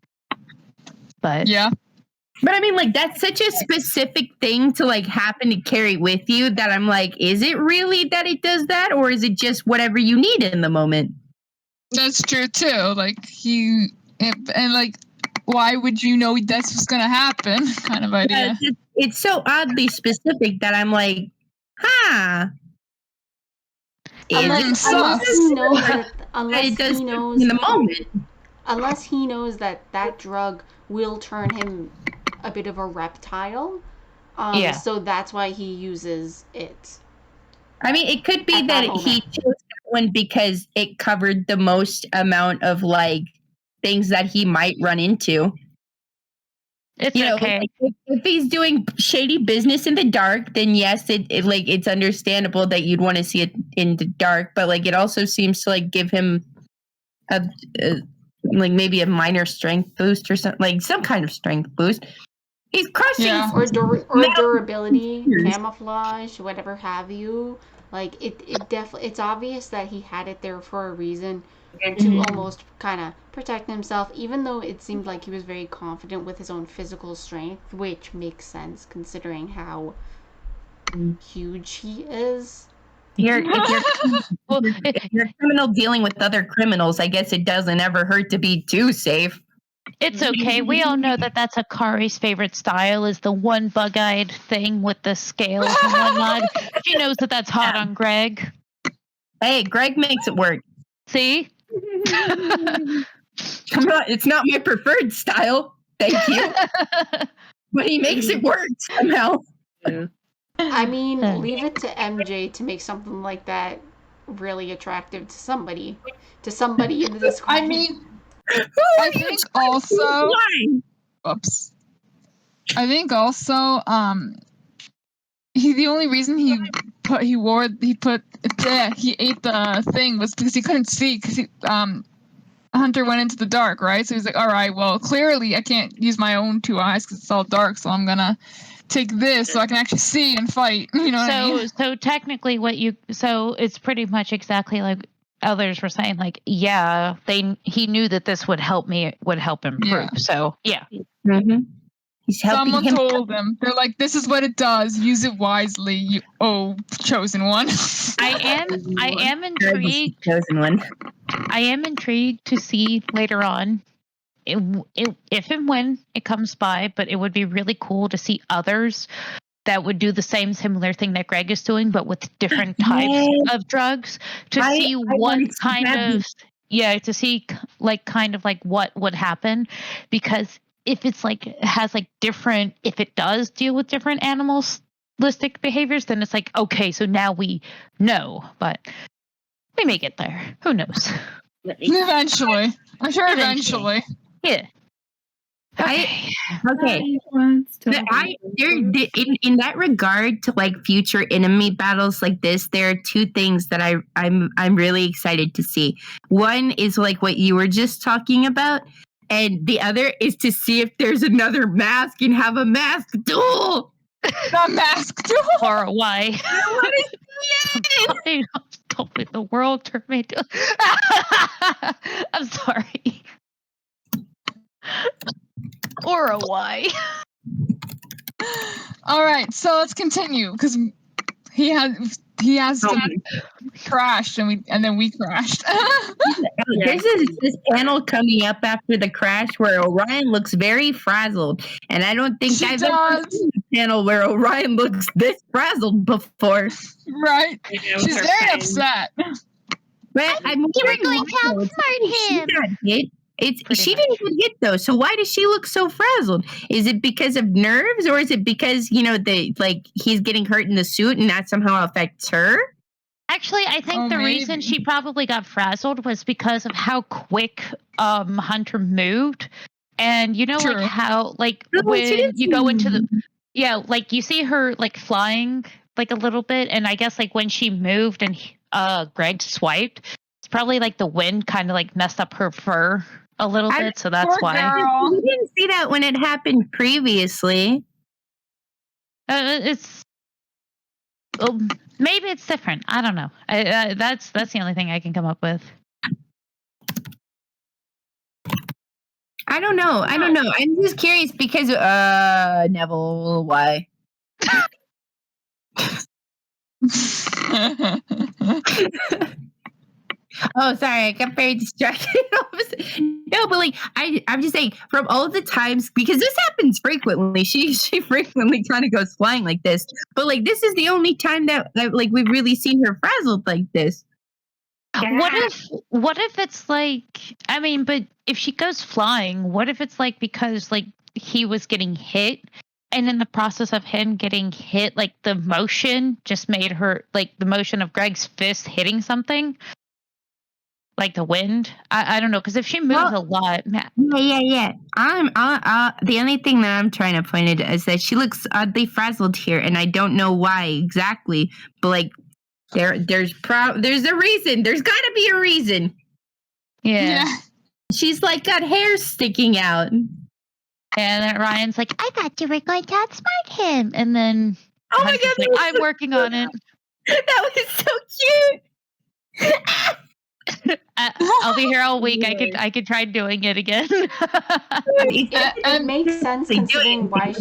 But yeah. But I mean, like, that's such a specific thing to like happen to carry with you that I'm like, is it really that it does that, or is it just whatever you need in the moment? That's true too. Like and like, why would you know that's what's gonna happen? Kind of idea. Yeah, it's so oddly specific that I'm like, huh. Unless he knows in the moment. Unless he knows that drug will turn him a bit of a reptile. So that's why he uses it. I mean, it could be that he chose that one because it covered the most amount of like things that he might run into. It's okay. Like, if he's doing shady business in the dark, then yes, it's understandable that you'd want to see it in the dark. But like, it also seems to like give him like maybe a minor strength boost or something, like some kind of strength boost. He's crushing or durability, camouflage, whatever have you. Like it definitely, it's obvious that he had it there for a reason to almost kind of protect himself, even though it seemed like he was very confident with his own physical strength, which makes sense considering how huge he is. If you're a criminal dealing with other criminals, I guess it doesn't ever hurt to be too safe. It's okay. We all know that that's Akari's favorite style, is the one bug-eyed thing with the scales and whatnot. She knows that that's hot on Greg. Hey, Greg makes it work. See? It's not my preferred style. Thank you. But he makes it work somehow. Yeah. I mean, leave it to MJ to make something like that really attractive to somebody in this. I mean, I think also. Oops. I think also, the only reason he ate the thing was because he couldn't see, because Hunter went into the dark, right? So he's like, all right, well, clearly I can't use my own two eyes because it's all dark, so I'm gonna take this so I can actually see and fight. You know what I mean? So technically so it's pretty much exactly like others were saying, like, yeah, he knew that this would help improve. Yeah. So yeah. Mm-hmm. He's helping Someone him. told them. They're like, this is what it does. Use it wisely, you chosen one. I am intrigued. Chosen one. I am intrigued to see later on if and when it comes by, but it would be really cool to see others that would do the same similar thing that Greg is doing, but with different types of drugs to see what kind of, to see like kind of like what would happen. Because if it's like, has like different, if it does deal with different animalistic behaviors, then it's like, okay, so now we know, but we may get there. Who knows? Eventually. I'm sure eventually. Yeah. Okay. In that regard to like future enemy battles like this, there are two things that I'm really excited to see. One is like what you were just talking about, and the other is to see if there's another mask and have a mask duel. A mask duel. Or why? Don't make the world turn me into. I'm sorry. Or a why? All right, so let's continue because he has crashed and then we crashed. This is this panel coming up after the crash where Orion looks very frazzled, and I don't think I've ever seen a panel where Orion looks this frazzled before. Right? She's very upset. But I'm you were going to outsmart him. She didn't get hit though, so why does she look so frazzled? Is it because of nerves, or is it because he's getting hurt in the suit and that somehow affects her? Actually, I think the reason she probably got frazzled was because of how quick Hunter moved, and like how when you go into the like you see her like flying like a little bit, and I guess like when she moved and Greg swiped, it's probably like the wind kind of like messed up her fur a little bit, so that's why. We didn't see that when it happened previously. It's maybe it's different. I don't know. That's the only thing I can come up with. I don't know. I'm just curious because Neville, why? Oh, sorry, I got very distracted. No, but like I'm just saying, from all the times, because this happens frequently. She frequently kind of goes flying like this, but like this is the only time that like we've really seen her frazzled like this. Yeah. What if it's like, I mean, but if she goes flying, what if it's like because like he was getting hit, and in the process of him getting hit, like the motion just made her, like the motion of Greg's fist hitting something. Like the wind, I don't know, because if she moves a lot, yeah. The only thing that I'm trying to point out is that she looks oddly frazzled here, and I don't know why exactly. But like, there's a reason. There's got to be a reason. Yeah. She's like got hair sticking out. And then Ryan's like, "I thought you were going to outsmart him," and then oh my god, like, I'm working on it. That was so cute. I'll be here all week. I could try doing it again. It makes sense considering why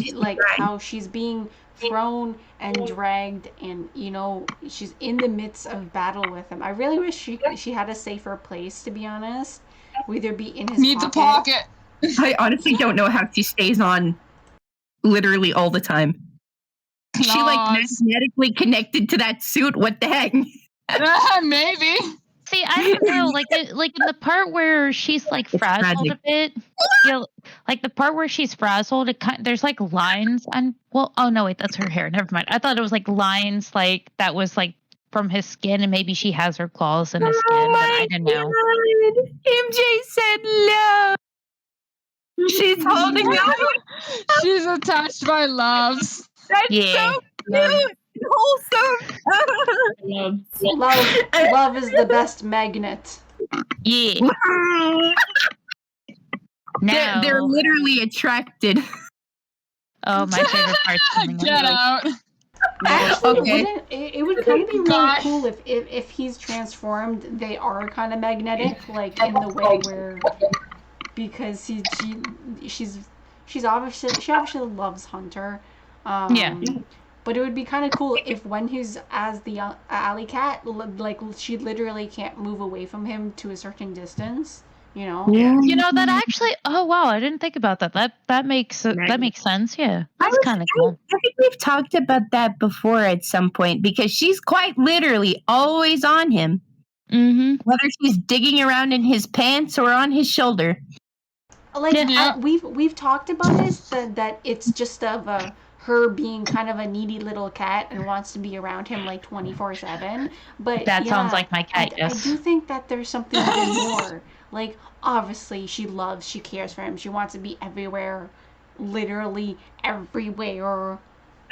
how she's being thrown and dragged, and she's in the midst of battle with him. I really wish she had a safer place, to be honest. Either be in his needs pocket. a pocket. I honestly don't know how she stays on literally all the time. Is she like magnetically connected to that suit? What the heck? Maybe. See, I don't know, like in the part where she's like frazzled a bit, like the part where she's frazzled, there's like lines on. Well, oh no, wait, that's her hair. Never mind. I thought it was like lines, like that was like from his skin, and maybe she has her claws in his skin, but I didn't know. MJ said love. She's holding on. She's attached by loves. That's so cute. Wholesome. Love is the best magnet. Yeah. Now they're literally attracted. Oh, my favorite part's coming Get out. Actually, Okay. it would kind of be really cool if he's transformed. They are kind of magnetic, like in the way where because she obviously loves Hunter. Yeah. But it would be kind of cool if when he's as the alley cat, like she literally can't move away from him to a certain distance. You know. Yeah. You know that actually. Oh wow, I didn't think about that. That makes sense. Yeah, that's kind of cool. I think we've talked about that before at some point because she's quite literally always on him. Mm-hmm. Whether she's digging around in his pants or on his shoulder. Like we've talked about this that it's just of her being kind of a needy little cat and wants to be around him like 24/7. But That sounds like my cat. I Yes. do think that there's something even more. Like obviously she cares for him. She wants to be everywhere, literally everywhere.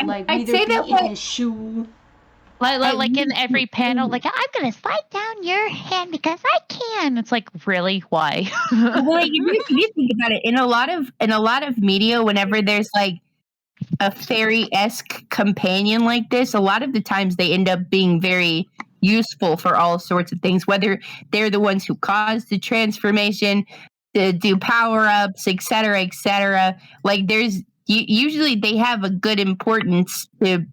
Like I'd say that in his shoe. Like in every panel, like I'm gonna slide down your hand because I can. It's like, really, why? Well, if you think about it, in a lot of media, whenever there's like a fairy-esque companion like this, a lot of the times they end up being very useful for all sorts of things, whether they're the ones who cause the transformation, to do power-ups, etc., etc. Like there's usually they have a good importance to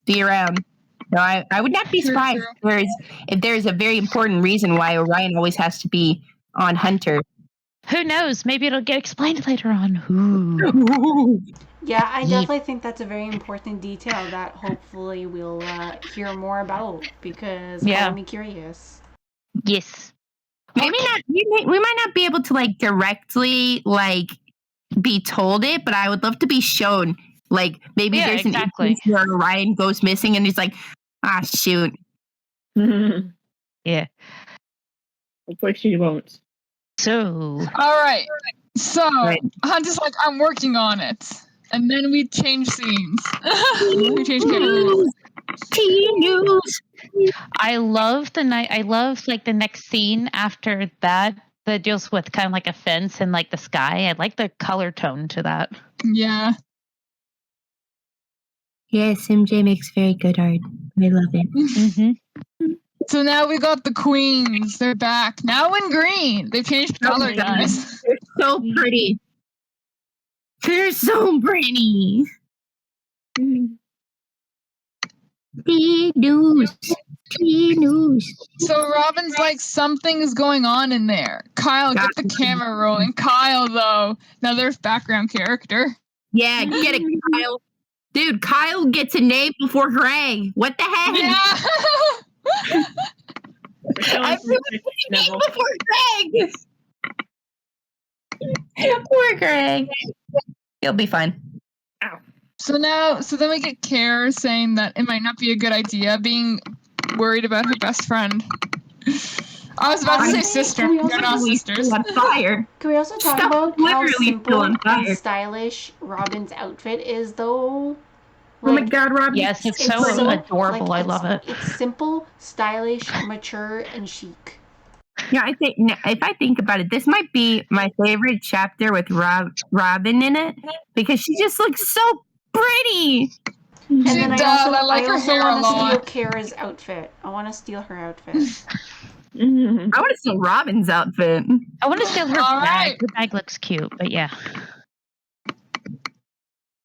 be around. So I would not be surprised if there's a very important reason why Orion always has to be on Hunter. Who knows? Maybe it'll get explained later on. Ooh. Yeah, I definitely think that's a very important detail that hopefully we'll hear more about because calling me curious. Yes. Maybe not. We might not be able to like directly like be told it, but I would love to be shown. Like maybe there's an instance where Orion goes missing and he's like, ah, shoot. Yeah. Of course she won't. So. All right. So Hunter's like, I'm working on it. And then we change scenes. We change characters. News. I love like the next scene after that deals with kind of like a fence and like the sky. I like the color tone to that. Yeah. Yes, MJ makes very good art. I love it. Mm-hmm. So now we got the queens. They're back. Now in green. They changed color, guys. They're so pretty. They're so pretty. News. So Robin's like, something's going on in there. Kyle, get the camera rolling. Kyle, though, another background character. Yeah, get it, Kyle. Dude, Kyle gets a name before Greg. What the heck? Yeah. I've name before Greg. Poor Greg. He'll be fine. Ow. So then we get Kara saying that it might not be a good idea being worried about her best friend. I was about to say sister. They're not sisters. On fire. Can we also talk about how simple and stylish Robin's outfit is, though? Like, oh my God, Robin! Yes, it's so adorable. I love it. It's simple, stylish, mature, and chic. Yeah, I think if I think about it, this might be my favorite chapter with Robin in it because she just looks so pretty. And then I like her hair a lot. I want to steal Kara's outfit. I want to steal her outfit. I want to steal Robin's outfit. I want to steal her bag. Her bag looks cute, but yeah.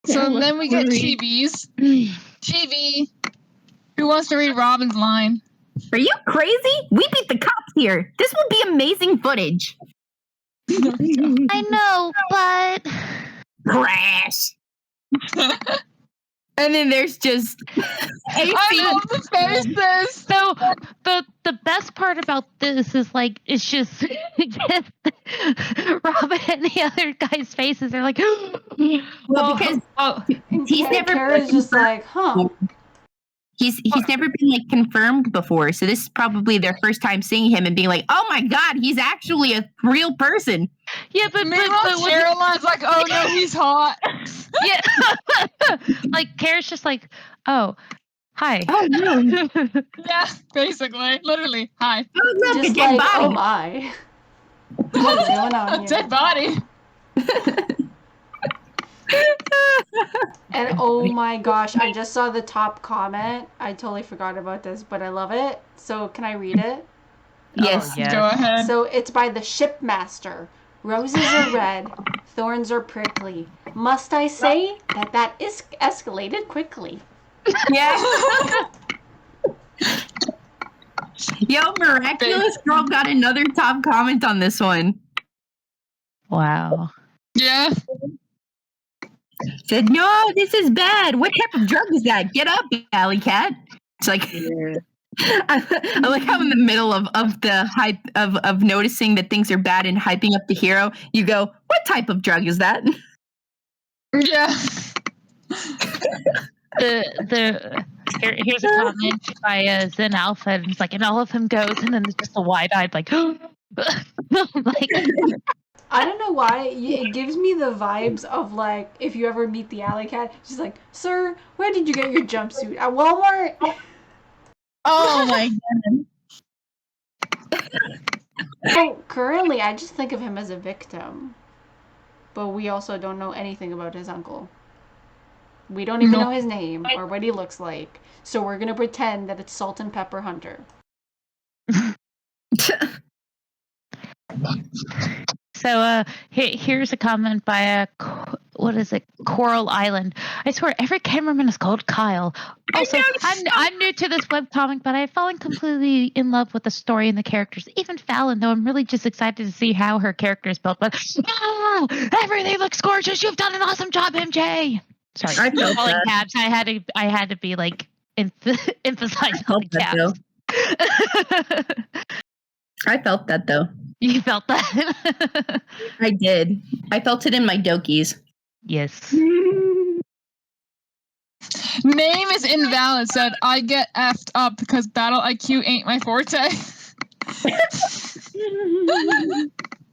So then we get Chibi's. Chibi, who wants to read Robin's line? Are you crazy? We beat the cops here. This will be amazing footage. I know, but crash. And then there's just I love the faces. So the best part about this is like it's just Robin and the other guy's faces. They're like, well, because he's never. Kara's just like, huh. He's never been like confirmed before, so this is probably their first time seeing him and being like, "Oh my God, he's actually a real person." Yeah, but Caroline's like, "Oh no, he's hot." Yeah, like Kara's just like, "Oh, hi." Oh no. Yeah, basically, literally, hi. Oh, look, just a dead like, body. oh my, what's going on here? Dead body. And oh my gosh, I just saw the top comment. I totally forgot about this, but I love it. So can I read it? Yes. Oh, yes. Go ahead. So it's by the Shipmaster. Roses are red, thorns are prickly. Must I say that is escalated quickly? Yeah. Yo, Miraculous Girl got another top comment on this one. Wow. Yeah. Said, no, this is bad. What type of drug is that? Get up, Alley Cat. It's like, I like how in the middle of the hype of noticing that things are bad and hyping up the hero, you go, what type of drug is that? Yeah. Here's a comment by Zen Alpha, and it's like, and all of him goes, and then there's just a wide-eyed, like, like, I don't know why. It gives me the vibes of like if you ever meet the Alley Cat. She's like, "Sir, where did you get your jumpsuit? At Walmart?" Oh my god. So currently, I just think of him as a victim, but we also don't know anything about his uncle. We don't even know his name or what he looks like. So we're gonna pretend that it's Salt and Pepper Hunter. So here's a comment by what is it? Coral Island. I swear every cameraman is called Kyle. Also, I'm new to this webcomic, but I've fallen completely in love with the story and the characters. Even Fallon, though, I'm really just excited to see how her character is built. But everything looks gorgeous. You've done an awesome job, MJ. Sorry, I felt calling that. caps. I had to be like emphasizing felt the that, caps. I felt that though. You felt that? I did. I felt it in my dokies. Yes. Name is invalid. Said I get effed up because battle IQ ain't my forte. I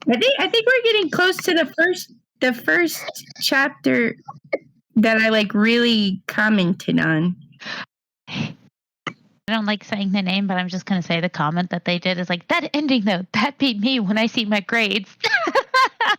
think we're getting close to the first chapter that I like really commented on. I don't like saying the name, but I'm just going to say the comment that they did is like, that ending though, that beat me when I see my grades. I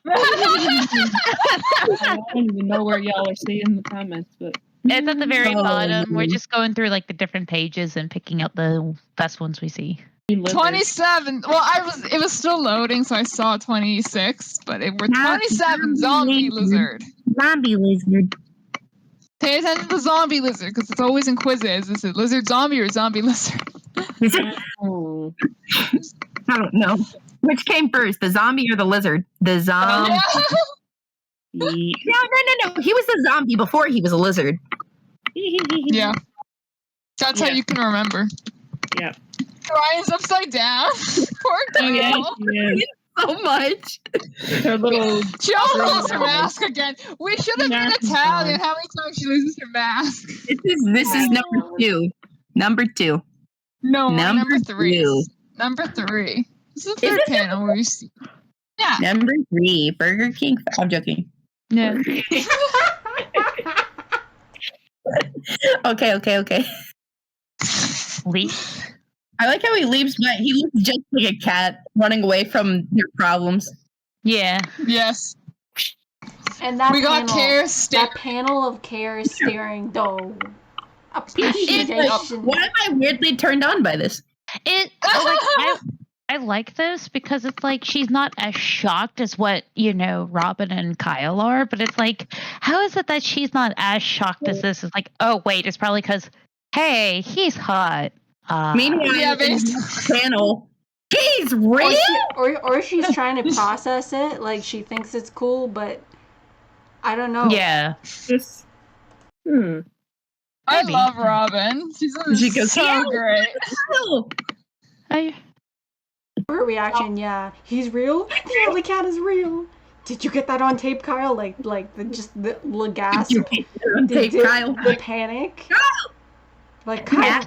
don't even know where y'all are seeing the comments, but it's at the very bottom. We're just going through like the different pages and picking out the best ones we see. 27. Well, it was still loading, so I saw 26, but it were 27 zombie lizard. Zombie lizard. Pay attention to zombie lizard because it's always in quizzes. Is it lizard zombie or zombie lizard? I don't know. Which came first, the zombie or the lizard? The zombie. No. He was the zombie before he was a lizard. Yeah. That's how you can remember. Yeah. Ryan's upside down. Poor girl. Yeah. So much. Her little. She also lost her mask again. We should have been Italian. How many times she loses her mask? This is number 2. Number 2. No, number 3. 2. Number 3. This is the third panel where you see. Yeah. Number 3, Burger King. I'm joking. Yeah. Okay. Leaf. I like how he leaves, but he looks just like a cat running away from your problems. Yeah. Yes. And that we got Care. That panel of Care staring though. Appreciation. Why am I weirdly turned on by this? I like this because it's like she's not as shocked as what, Robin and Kyle are, but it's like, how is it that she's not as shocked as this? It's like, oh, wait, it's probably because, hey, he's hot. Meanwhile, in this panel, he's real? Or she's trying to process it, like she thinks it's cool, but I don't know. Yeah. I love Robin. She goes so great. Her reaction, yeah. He's real? The Alley Cat is real. Did you get that on tape, Kyle? Like the gasp. Did you get it on tape, Kyle? The panic. Like Kyle.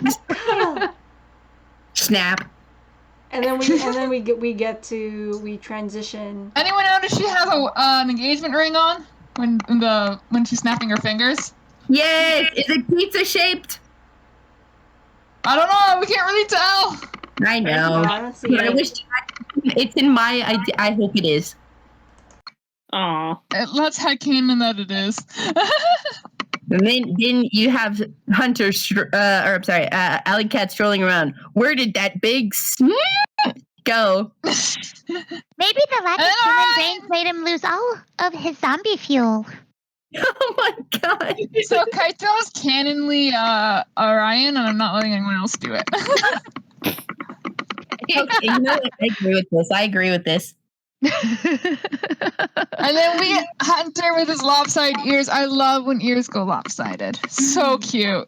Snap. And then we transition. Anyone notice she has an engagement ring on when she's snapping her fingers? Yes. Is it pizza shaped? I don't know. We can't really tell. I know. I don't see but it. I wish it's in my. I hope it is. Aw. Let's headcanon that it is. And then you have Hunter, Alley Cat strolling around. Where did that big go? Maybe the lack of human brains made him lose all of his zombie fuel. Oh my god. So Kaito's canonly Orion, and I'm not letting anyone else do it. Okay, you know what? I agree with this. And then we get Hunter with his lopsided ears. I love when ears go lopsided. So cute.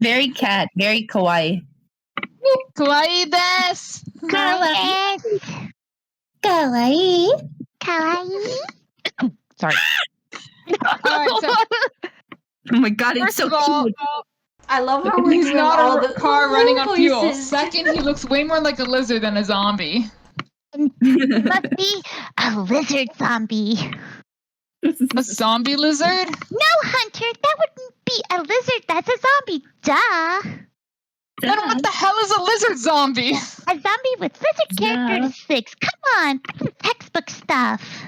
Very cat, very kawaii. Kawaii desu. Kawaii. Kawaii. Kawaii. Sorry. All right, so Oh my god, it's first so of all, cute. I love how we're he's doing not all a the car running on fuel. voices. Second, he looks way more like a lizard than a zombie. Must be a lizard zombie. A zombie lizard? No, Hunter, that wouldn't be a lizard. That's a zombie. Duh. Then what the hell is a lizard zombie? A zombie with lizard characteristics. Come on, that's textbook stuff.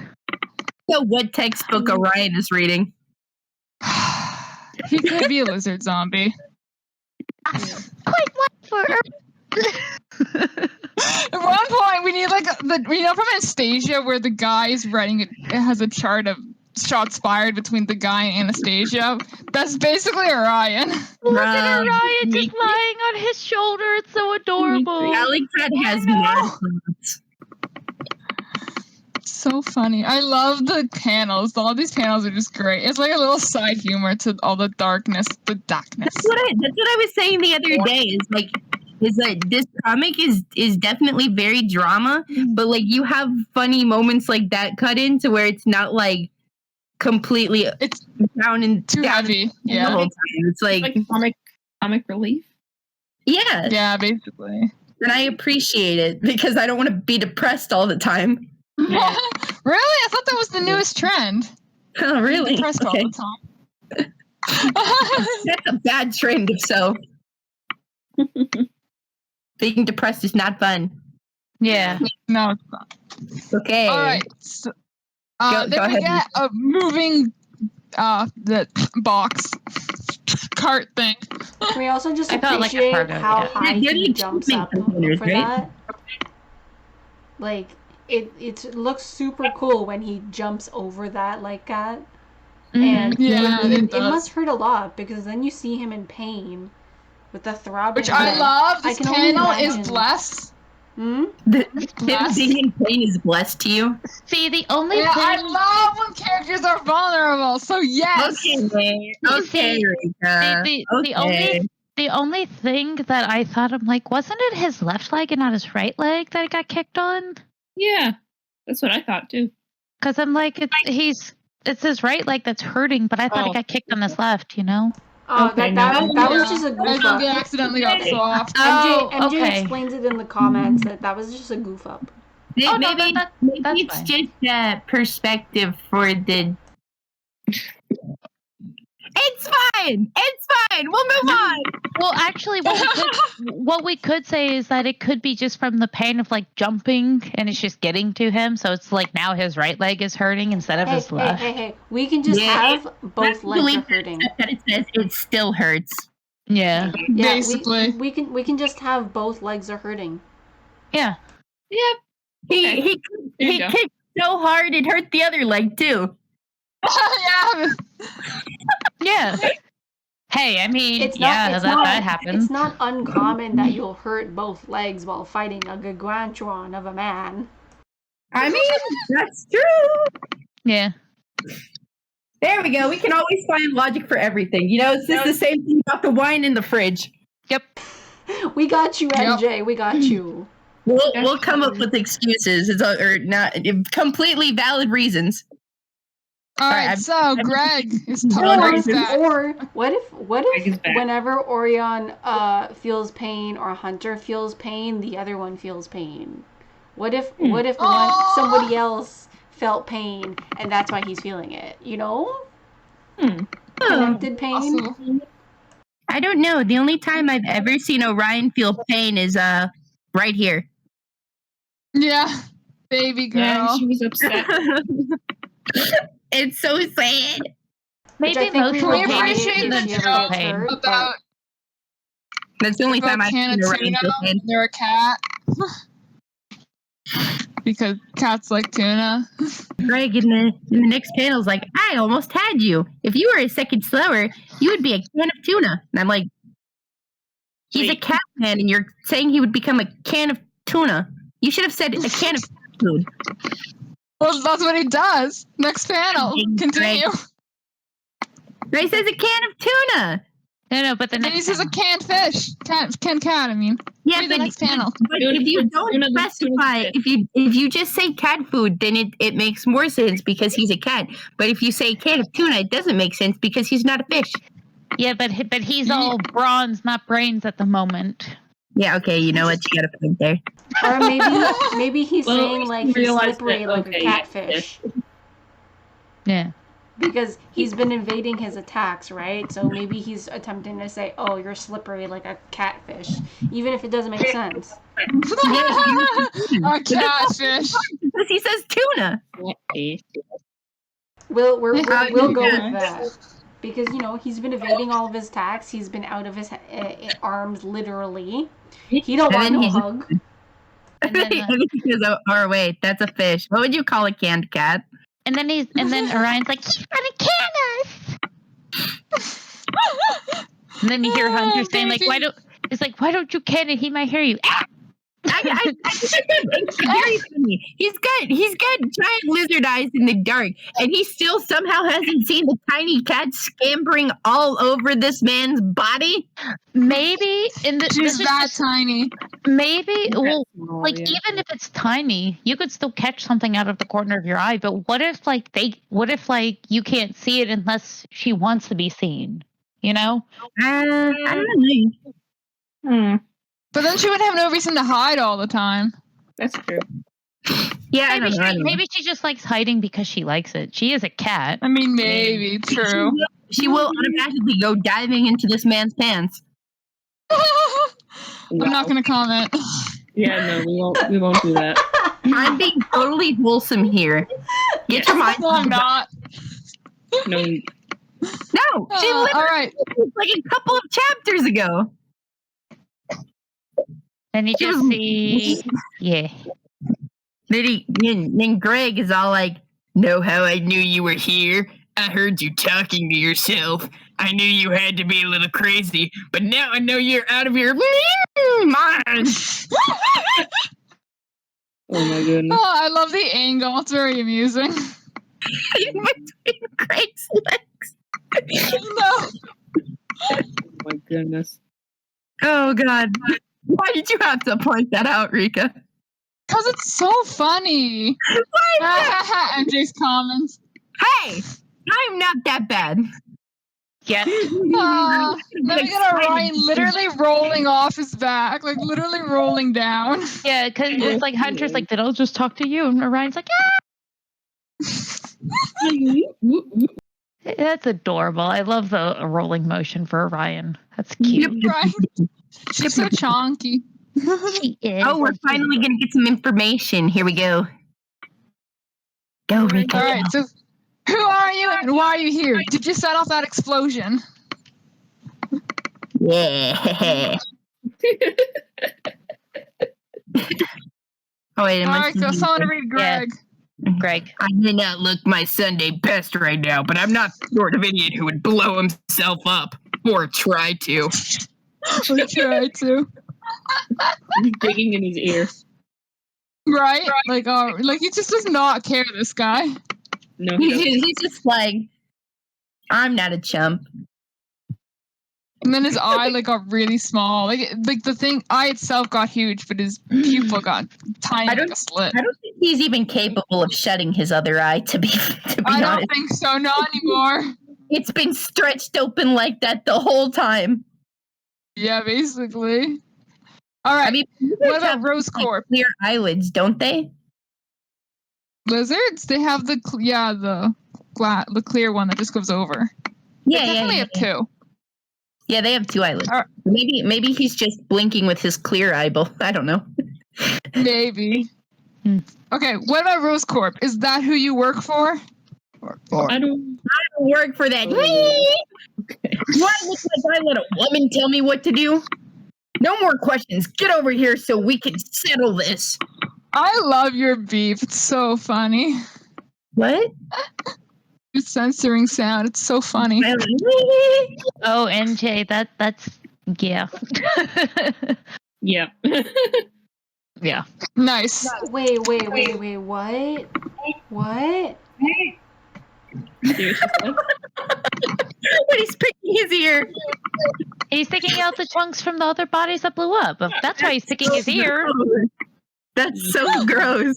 So what textbook Orion is reading? He could be a lizard zombie. Quite one for At one point, we need from Anastasia where the guy is writing it has a chart of shots fired between the guy and Anastasia. That's basically Orion. Look at Orion just lying on his shoulder. It's so adorable. Alley Cat has mad thoughts. So funny. I love the panels. All these panels are just great. It's like a little side humor to all the darkness. That's what I was saying the other day. Is like this comic is definitely very drama, but like you have funny moments like that cut into where it's not like completely down too heavy. Yeah, the whole time. It's like comic relief. Yeah. Yeah, basically. And I appreciate it because I don't want to be depressed all the time. Really? I thought that was the newest trend. Oh, really? Depressed all the time. That's a bad trend, if so. Being depressed is not fun. Yeah. No, it's not. Okay. All right. So, go then we ahead. get a moving the box cart thing. Can we also just I felt like a appreciate part of how it. high They're he the jumps achievement up containers, for right? that? Like, it looks super cool when he jumps over that like that. And Yeah, it does. must hurt a lot because then you see him in pain with the throbbing. Which I love. This can only panel is imagine. blessed. Hmm? Him Blessed. being in pain is blessed to you. See, the only Yeah, I thing. love when characters are vulnerable. So yes. Okay, Rika. The only thing that I thought, I'm like, wasn't it his left leg and not his right leg that got kicked on? Yeah, that's what I thought too. Because I'm like, it's his right leg that's hurting, but I thought it got kicked on his left, you know? Oh, Okay, that no. was just a I goof think up. they accidentally got soft. MJ okay. explains it in the comments that was just a goof up. Oh, no, Maybe that's it's fine. just perspective for the. It's fine. It's fine. We'll move on. Well, actually, what we could say is that it could be just from the pain of like jumping, and it's just getting to him. So it's like now his right leg is hurting instead of his left. Hey. We can just have both legs are hurting. That it says it still hurts. Yeah. Yeah, Basically. we can just have both legs are hurting. Yeah. Yep. He you go. kicked so hard it hurt the other leg too. Yeah. Yeah. Hey, I mean, that happens. It's not uncommon that you'll hurt both legs while fighting a gargantuan of a man. I mean, that's true. Yeah. There we go. We can always find logic for everything. You know, it's just the same thing about the wine in the fridge. Yep. We got you, MJ. We got you. We'll come up with excuses, or not completely valid reasons. All right, so Greg is totally back. Or what if Greg is back. whenever Orion feels pain or Hunter feels pain, the other one feels pain? What if somebody else felt pain and that's why he's feeling it? You know? Connected pain. Also, I don't know. The only time I've ever seen Orion feel pain is right here. yeah, baby girl. Yeah, she was upset. It's so sad. Maybe most we were people finishing the joke about that's the only time I've can of tuna when they're a cat. Because cats like tuna. Greg in the next panel is like, I almost had you. If you were a second slower, you would be a can of tuna. And I'm like, he's a cat man, and you're saying he would become a can of tuna. You should have said a can of food. Well, that's what he does. Next panel. Continue. Greg says a can of tuna. No, but the next he says a canned fish. Canned cat, I mean. Yeah, but the next panel. But if you don't specify, if you just say cat food, then it makes more sense because he's a cat. But if you say can of tuna, it doesn't make sense because he's not a fish. Yeah, but he's all bronze, not brains at the moment. Yeah, okay, you know what? You got a point there. Or maybe he's saying like he's slippery like a catfish. Yeah. Because he's been evading his attacks, right? So maybe he's attempting to say, oh, you're slippery like a catfish. Even if it doesn't make sense. A catfish. Because he says tuna. We'll go with that. Because, he's been evading all of his attacks. He's been out of his arms, literally. He don't want no hug. And then, or wait, that's a fish. What would you call a canned cat? And then Orion's like, he's gonna can us. And then you hear Hunter saying like, why don't you can it? He might hear you. It's very funny. He's got giant lizard eyes in the dark, and he still somehow hasn't seen the tiny cat scampering all over this man's body. Maybe she's that tiny. Maybe even if it's tiny, you could still catch something out of the corner of your eye. But what if you can't see it unless she wants to be seen? I don't know. But then she would have no reason to hide all the time. That's true. Yeah, maybe she just likes hiding because she likes it. She is a cat. I mean, maybe, true. She will automatically go diving into this man's pants. I'm not going to comment. Yeah, no, we won't do that. I'm being totally wholesome here. Get your mind. No, I'm not. No. No, she literally all right. like a couple of chapters ago. And you just see, yeah. Then Greg is all like, know how I knew you were here? I heard you talking to yourself. I knew you had to be a little crazy, but now I know you're out of your mind. Oh my goodness. Oh, I love the angle. It's very amusing. Between Greg's legs. No. Oh my goodness. Oh God. Why did you have to point that out, Rika? Because it's so funny. MJ's comments. Hey, I'm not that bad. Yeah. Then we got Orion literally rolling off his back, like literally rolling down. Yeah, because it's like Hunter's like, did I just talk to you? And Orion's like, yeah. That's adorable. I love the rolling motion for Orion. That's cute. Right? She's so chonky. She is. Oh, we're finally going to get some information. Here we go. Go, Rika. All right, so who are you and why are you here? Did you set off that explosion? Yeah. Oh, wait. All right, so someone read Greg. Yeah. Greg. I may not look my Sunday best right now, but I'm not the sort of idiot who would blow himself up or try to. Or try to. He's digging in his ear. Right? Like he just does not care, this guy. No, he's just like, I'm not a chump. And then his eye got really small. Like the eye itself got huge, but his pupil got tiny, like a slit. I don't think he's even capable of shutting his other eye, to be honest. I don't think so, not anymore. It's been stretched open like that the whole time. Yeah, basically. All right. I mean, what about Rose Corp? Clear eyelids, don't they? Lizards? They have the clear one that just goes over. Yeah, they definitely have two. Yeah, they have two eyelids. Right. Maybe he's just blinking with his clear eyeball. I don't know. Maybe. Okay, what about Rose Corp? Is that who you work for? Four. I don't work for that. Why look like I let a woman tell me what to do? No more questions. Get over here so we can settle this. I love your beep. It's so funny. What? Your censoring sound. It's so funny. Oh, NJ, that's yeah. Yeah. Yeah. Nice. Wait, what? What? But he's picking his ear. He's picking out the chunks from the other bodies that blew up. That's why he's picking his ear. That's so gross.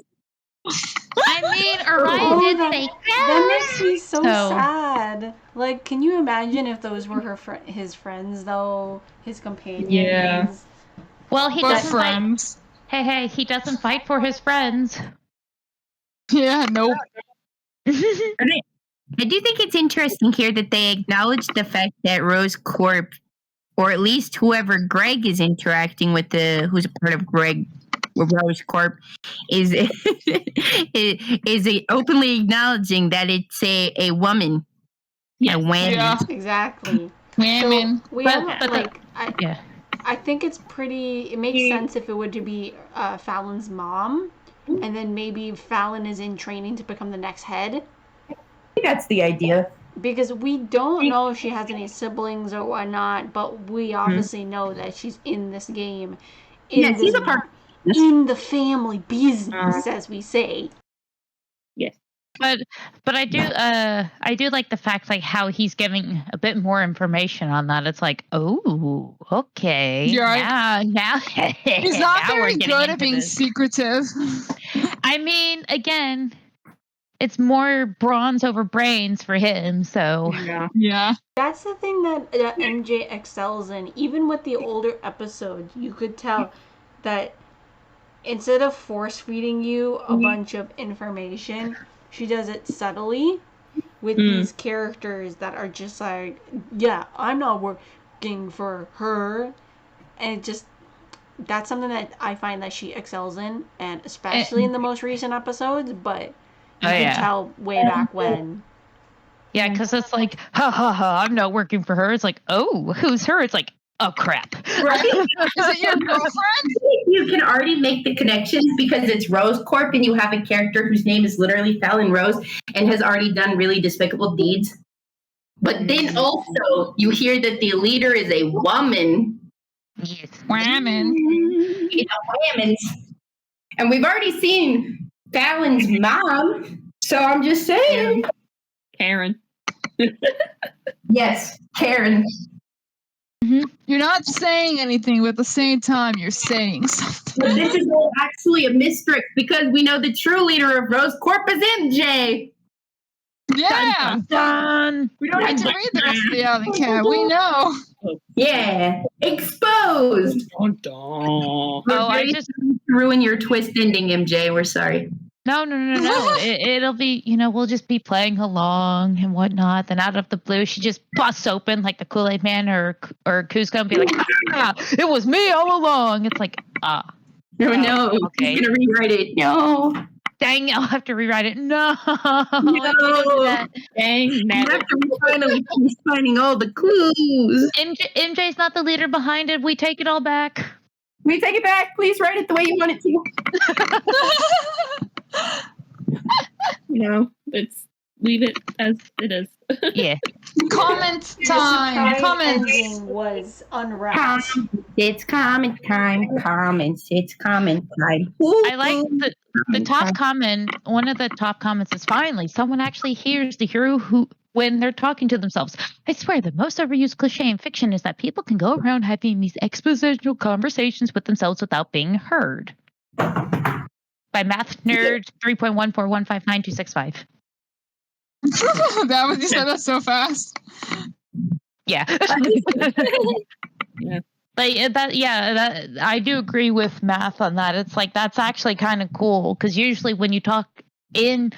I mean, Orion did say that makes me so sad. Like, can you imagine if those were his friends, though? His companions? Yeah. Well, he Or doesn't friends. fight. Hey, he doesn't fight for his friends. Yeah, nope. I do think it's interesting here that they acknowledge the fact that Rose Corp, or at least whoever Greg is interacting with, who's a part of Rose Corp, is openly acknowledging that it's a woman. Yes. A woman. Yeah. Exactly. Women. So we But- have, but like, I think it's it makes sense if it were to be Fallon's mom, and then maybe Fallon is in training to become the next head. I think that's the idea. Because we don't know if she has any siblings or whatnot, but we obviously know that she's in this game. Yes, she's a part. In the family business, as we say. Yes. But I do like the fact like how he's giving a bit more information on that. It's like, oh, okay. You're right. Now He's not now we're very getting good into at being this. secretive. I mean, again, it's more bronze over brains for him, so Yeah. That's the thing that MJ excels in. Even with the older episodes, you could tell that instead of force feeding you a bunch of information, she does it subtly with these characters that are just like, yeah, I'm not working for her. And it just, that's something that I find that she excels in, and especially in the most recent episodes, but you can tell way back when. Yeah, because it's like, ha ha ha, I'm not working for her. It's like, oh, who's her? It's like, oh crap. Right? Is it your girlfriend? You can already make the connections because it's Rose Corp and you have a character whose name is literally Fallon Rose and has already done really despicable deeds. But then also you hear that the leader is a woman. Yes. Women. And we've already seen Fallon's mom. So I'm just saying. Karen. Yes, Karen. You're not saying anything, but at the same time, you're saying something. But this is all actually a mistrick because we know the true leader of Rose Corp is MJ. Yeah. Done. We don't need to read the rest of the Alley Cat. We know. Yeah, exposed. Oh, I just ruin your twist ending, MJ. We're sorry. No. It'll be, we'll just be playing along and whatnot. Then out of the blue, she just busts open like the Kool-Aid Man or Kuzco and be like, it was me all along. It's like, No, okay. He's gonna rewrite it. No. Dang, I'll have to rewrite it. No. Dang, You have to finally finish finding all the clues. MJ's not the leader behind it. We take it all back. We take it back. Please write it the way you want it to. It's leave it as it is. Yeah. Comment time. Comments. Ending was unwrapped. It's comment time. Comments. It's comment time. I like the top comment. One of the top comments is finally someone actually hears the hero when they're talking to themselves. I swear the most overused cliche in fiction is that people can go around having these expositional conversations with themselves without being heard. By Math Nerd 3.14159.265. That was, you said that so fast. Yeah. Yeah. That I do agree with Math on that. It's like that's actually kind of cool because usually when you talk in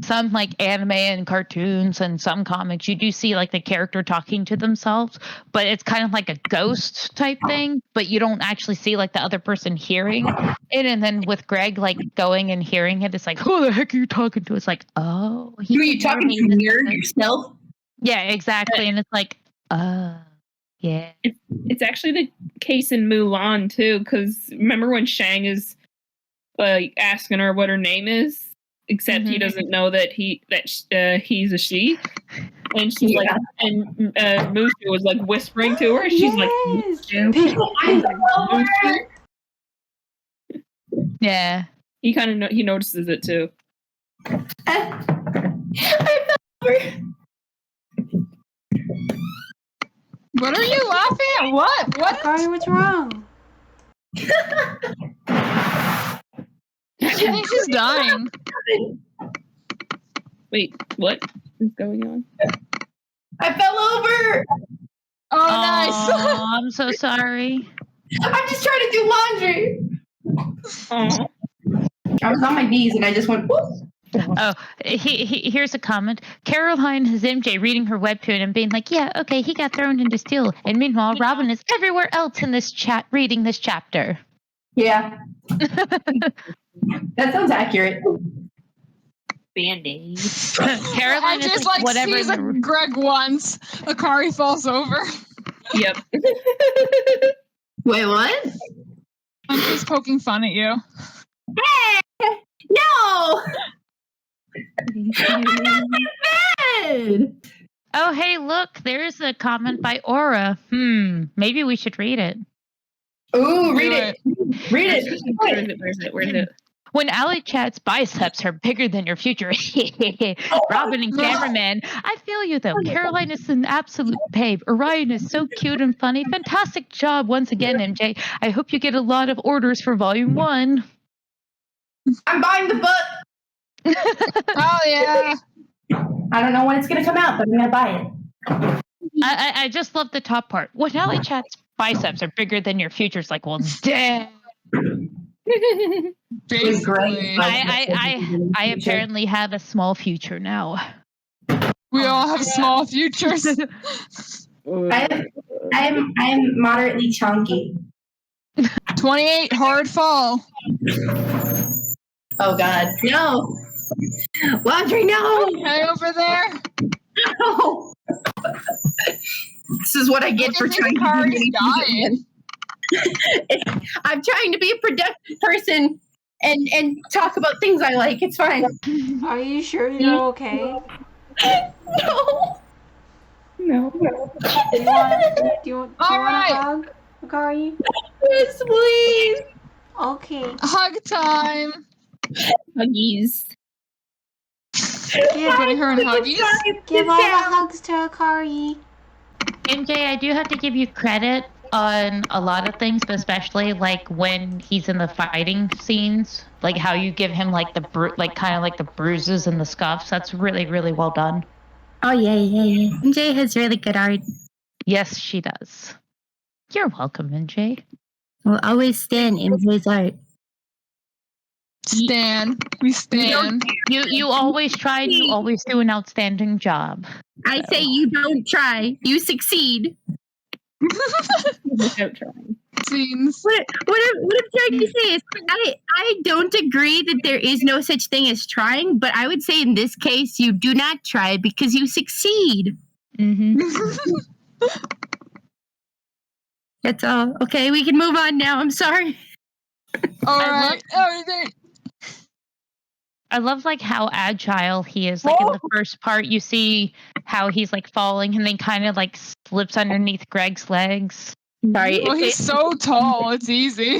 some like anime and cartoons and some comics, you do see like the character talking to themselves, but it's kind of like a ghost type thing, but you don't actually see like the other person hearing it. And then with Greg like going and hearing it, it's like, who the heck are you talking to? It's like, oh, who are you talking to? Yourself? Yeah, exactly. And it's like, yeah. It's actually the case in Mulan too, because remember when Shang is like asking her what her name is, except he doesn't know that he's a she, and she's like, and Mushu was like whispering to her. She's like, yeah. He kind of he notices it too. I fell over. What are you laughing at? What? Sorry, what's wrong? I think she's dying. Wait, what is going on? I fell over. Oh, nice. I'm so sorry. I'm just trying to do laundry. I was on my knees and I just went, whoop. Oh, here's a comment. Caroline has MJ reading her webtoon and being like, yeah, okay, he got thrown into steel. And meanwhile, Robin is everywhere else in this chat reading this chapter. Yeah. That sounds accurate. Band-Aid. Caroline I just is like whatever. sees Greg once. Akari falls over. Yep. Wait, what? I'm just poking fun at you. Hey! No! I'm not bad. Oh, hey, look, there's a comment by Aurra. Maybe we should read it. Ooh, read it. Read it. Where is it? When Alley Cat's biceps are bigger than your future. Robin and cameraman. I feel you, though. Caroline is an absolute babe. Orion is so cute and funny. Fantastic job once again, MJ. I hope you get a lot of orders for Volume 1. I'm buying the book. Oh, yeah. I don't know when it's going to come out, but I'm going to buy it. I just love the top part. When Alley Cat's biceps are bigger than your future, it's like, well, damn. Basically. I apparently have a small future now. We all have small futures. I'm moderately chunky. 28 hard fall. Oh God, no! Laundry, no! Okay, over there. No! This is what I get for trying to be dying. I'm trying to be a productive person and talk about things I like. It's fine. Are you sure you're okay? No. Do you want a hug, Akari? Yes, please. Okay. Hug time. Huggies. Putting her in huggies. Give all the hugs to Akari. MJ, I do have to give you credit on a lot of things, but especially like when he's in the fighting scenes, like how you give him like the kind of like the bruises and the scuffs. That's really, really well done. Oh yeah. MJ has really good art. Yes, she does. You're welcome, MJ. We'll always stand MJ's art. Stand. We stand. You always try and you always do an outstanding job. I say you don't try, you succeed. Without trying. Scenes. What I'm trying to say is I don't agree that there is no such thing as trying, but I would say in this case you do not try because you succeed. Mm-hmm. That's all. Okay, we can move on now. I'm sorry. All right. I love like how agile he is. Like in the first part, you see how he's like falling and then kind of like slips underneath Greg's legs. Sorry. Well, he's so tall. It's easy.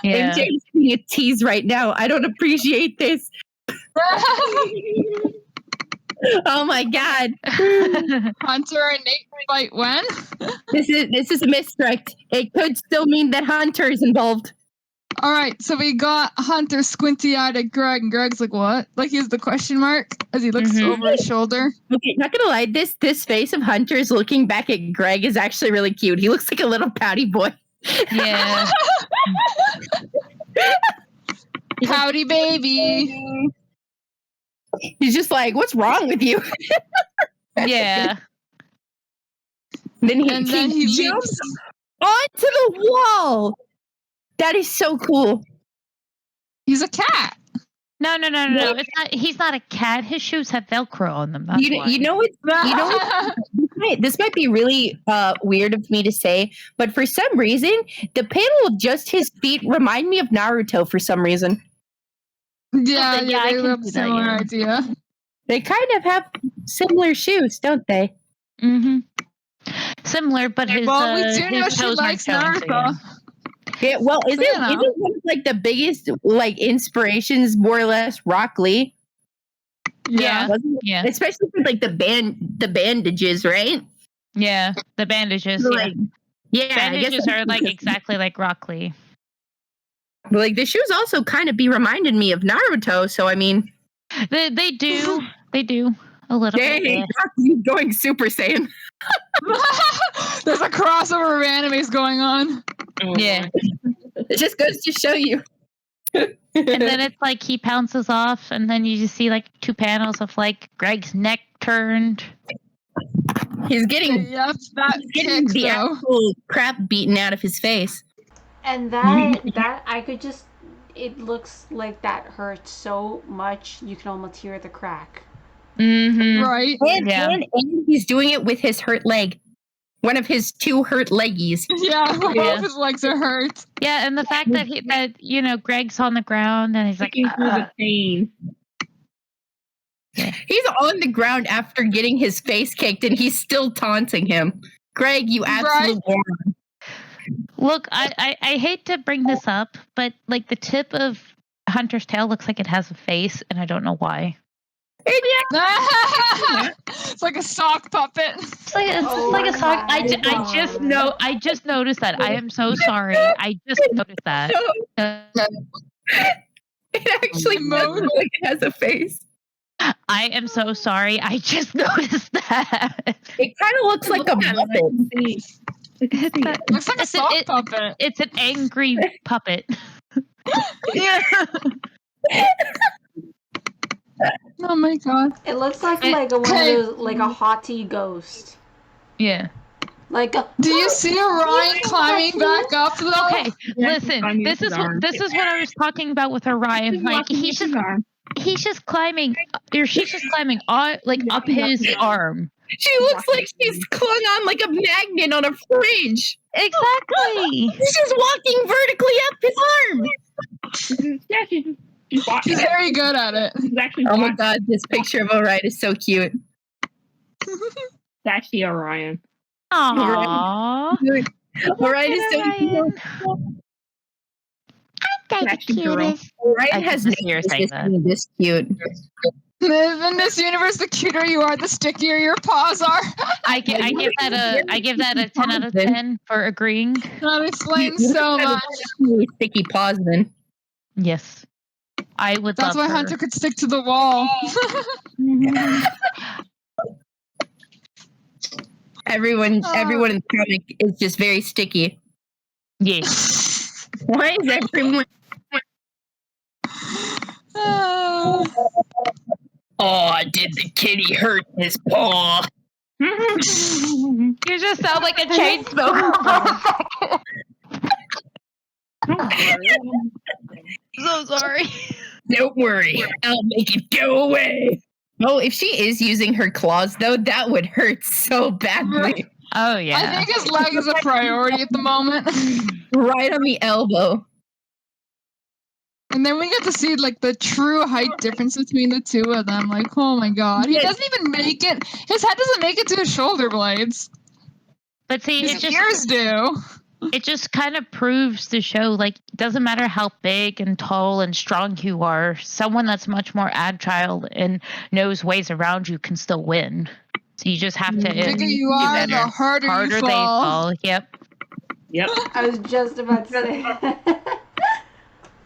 Yeah. MJ's being a tease right now. I don't appreciate this. Oh my God. Hunter and Nate fight when? This is a misdirect. It could still mean that Hunter is involved. All right, so we got Hunter squinty-eyed at Greg, and Greg's like, what? Like, he has the question mark as he looks over his shoulder. Okay, not gonna lie, this face of Hunter's looking back at Greg is actually really cute. He looks like a little pouty boy. Yeah. Pouty baby. He's just like, what's wrong with you? Yeah. Then he leaps jumps onto the wall. That is so cool. He's a cat. No. It's not. He's not a cat. His shoes have Velcro on them. That's why. This might be really weird of me to say, but for some reason, the panel of just his feet remind me of Naruto for some reason. Yeah, I they can have see a similar that, idea. They kind of have similar shoes, don't they? Mm-hmm. Similar, but his we do know his she toes likes aren't showing, Naruto. Yeah, well, isn't one of like the biggest like inspirations more or less Rock Lee? Yeah. Yeah. Especially for like the bandages, right? Yeah, the bandages. Bandages are like exactly like Rock Lee. But like the shoes also kind of reminded me of Naruto, so I mean, they do a little bit. He's going Super Saiyan. There's a crossover of animes going on. Yeah. It just goes to show you. And then it's like he pounces off, and then you just see like 2 panels of like Greg's neck turned. He's getting the actual crap beaten out of his face. And that I could just, it looks like that hurts so much you can almost hear the crack. Mm-hmm. Right. And he's doing it with his hurt leg. One of his 2 hurt leggies. Yeah, both his legs are hurt. Yeah, and the fact that Greg's on the ground and he's like the pain. He's on the ground after getting his face kicked and he's still taunting him. Greg, you absolute moron. Look, I hate to bring this up, but like the tip of Hunter's tail looks like it has a face, and I don't know why. It's like a sock puppet. It's like a sock. I just noticed that. I am so sorry. I just noticed that. It actually looks like it has a face. I am so sorry. I just noticed that. It kind of looks like a muppet. Looks like a sock puppet. It's an angry puppet. Oh my god! It looks like one of those, like a haughty ghost. Yeah. Like a. Do you see Orion climbing back up though? Okay, listen. This is what I was talking about with Orion. Like he's just climbing, or she's just climbing on, like up his arm. She looks like she's clung on like a magnet on a fridge. Exactly. She's just walking vertically up his arm. Yeah, she's very good at it. Oh my god, this picture of Orion is so cute. It's actually Orion. Aww. Orion is so cute. That's the cutest. Orion has this cute. In this universe, the cuter you are, the stickier your paws are. I give that a 10 out of 10 for agreeing. That explains so much. Sticky paws, then. Yes, I would. That's why Hunter could stick to the wall. Everyone in the comic is just very sticky. Yes. Why is everyone? Oh, did the kitty hurt his paw? You just sound like a chain smoker. So sorry. Don't worry, I'll make it go away. Oh, if she is using her claws, though, that would hurt so badly. Oh, yeah. I think his leg is a priority at the moment. Right on the elbow. And then we get to see like the true height difference between the two of them. Like, oh my god, he doesn't even make it. His head doesn't make it to his shoulder blades. But see, his ears do. It just kind of proves to show, like, it doesn't matter how big and tall and strong you are. Someone that's much more agile and knows ways around you can still win. So you just have to. The bigger you are, the harder you fall. They fall. Yep. I was just about to say.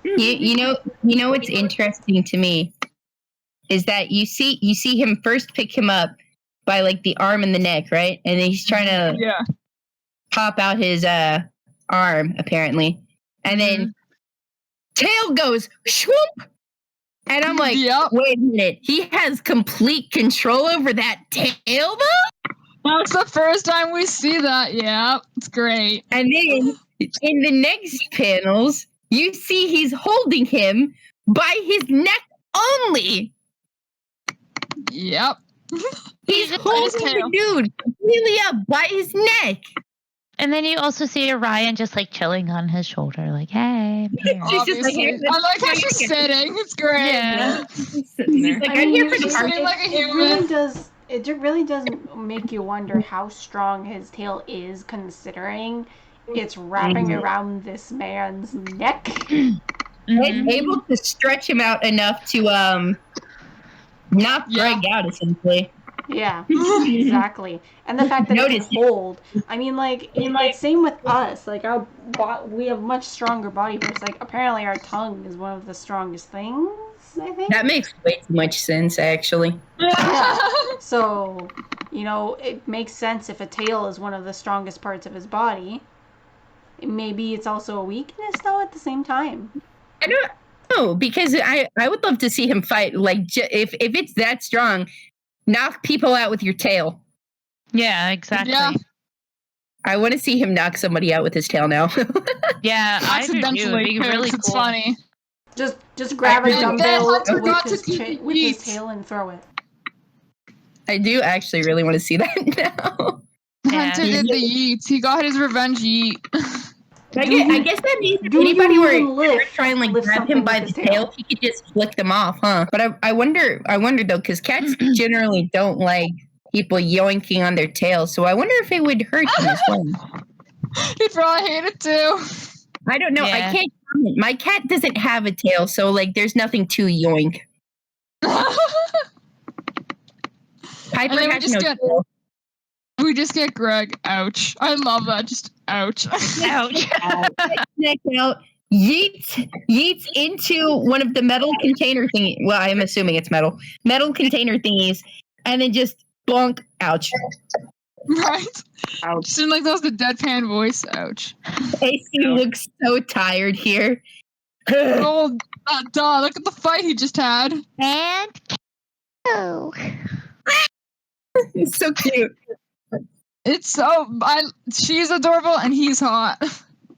You know what's interesting to me is that you see him first pick him up by like the arm and the neck, right? And then he's trying to pop out his arm apparently, and then tail goes swoop, And I'm like, wait a minute, he has complete control over that tail, though? That's the first time we see that. Yeah, it's great. And then in the next panels, you see he's holding him by his neck only. Yep. He's holding the dude completely up by his neck. And then you also see Orion just like chilling on his shoulder, like, hey. She's just like, I like how she's sitting. It's great. Yeah. Like, I'm here for the party. It really does make you wonder how strong his tail is, considering it's wrapping around this man's neck. It's able to stretch him out enough to not break out, essentially. Yeah, exactly. And the fact that it can hold. I mean, like same with us. Like, we have much stronger body parts. Like, apparently our tongue is one of the strongest things, I think. That makes way too much sense, actually. Yeah. So, it makes sense if a tail is one of the strongest parts of his body. Maybe it's also a weakness, though, at the same time. I don't know, because I would love to see him fight. Like, if it's that strong, knock people out with your tail. Yeah, exactly. Yeah. I want to see him knock somebody out with his tail now. Yeah, accidentally. Really cool. It's funny. Just grab a dumbbell with his tail and throw it. I do actually really want to see that now. Hunter did the yeet. He got his revenge yeet. I guess that means if anybody were to try and grab him by the tail, he could just flick them off, huh? But I wonder though, because cats generally don't like people yoinking on their tails, so I wonder if it would hurt him as well. He'd probably hate it too. I don't know. Yeah. I can't comment. My cat doesn't have a tail, so there's nothing to yoink. Piper has no tail. We just get Greg. Ouch. I love that. Just ouch. Ouch. Neck out. Yeets into one of the metal container thingies. Well, I'm assuming it's metal. Metal container thingies. And then just bonk. Ouch. Right? Ouch. Seemed like that was the deadpan voice. Ouch. AC looks so tired here. Oh, duh. Look at the fight he just had. And oh. It's so cute. It's so she's adorable and he's hot.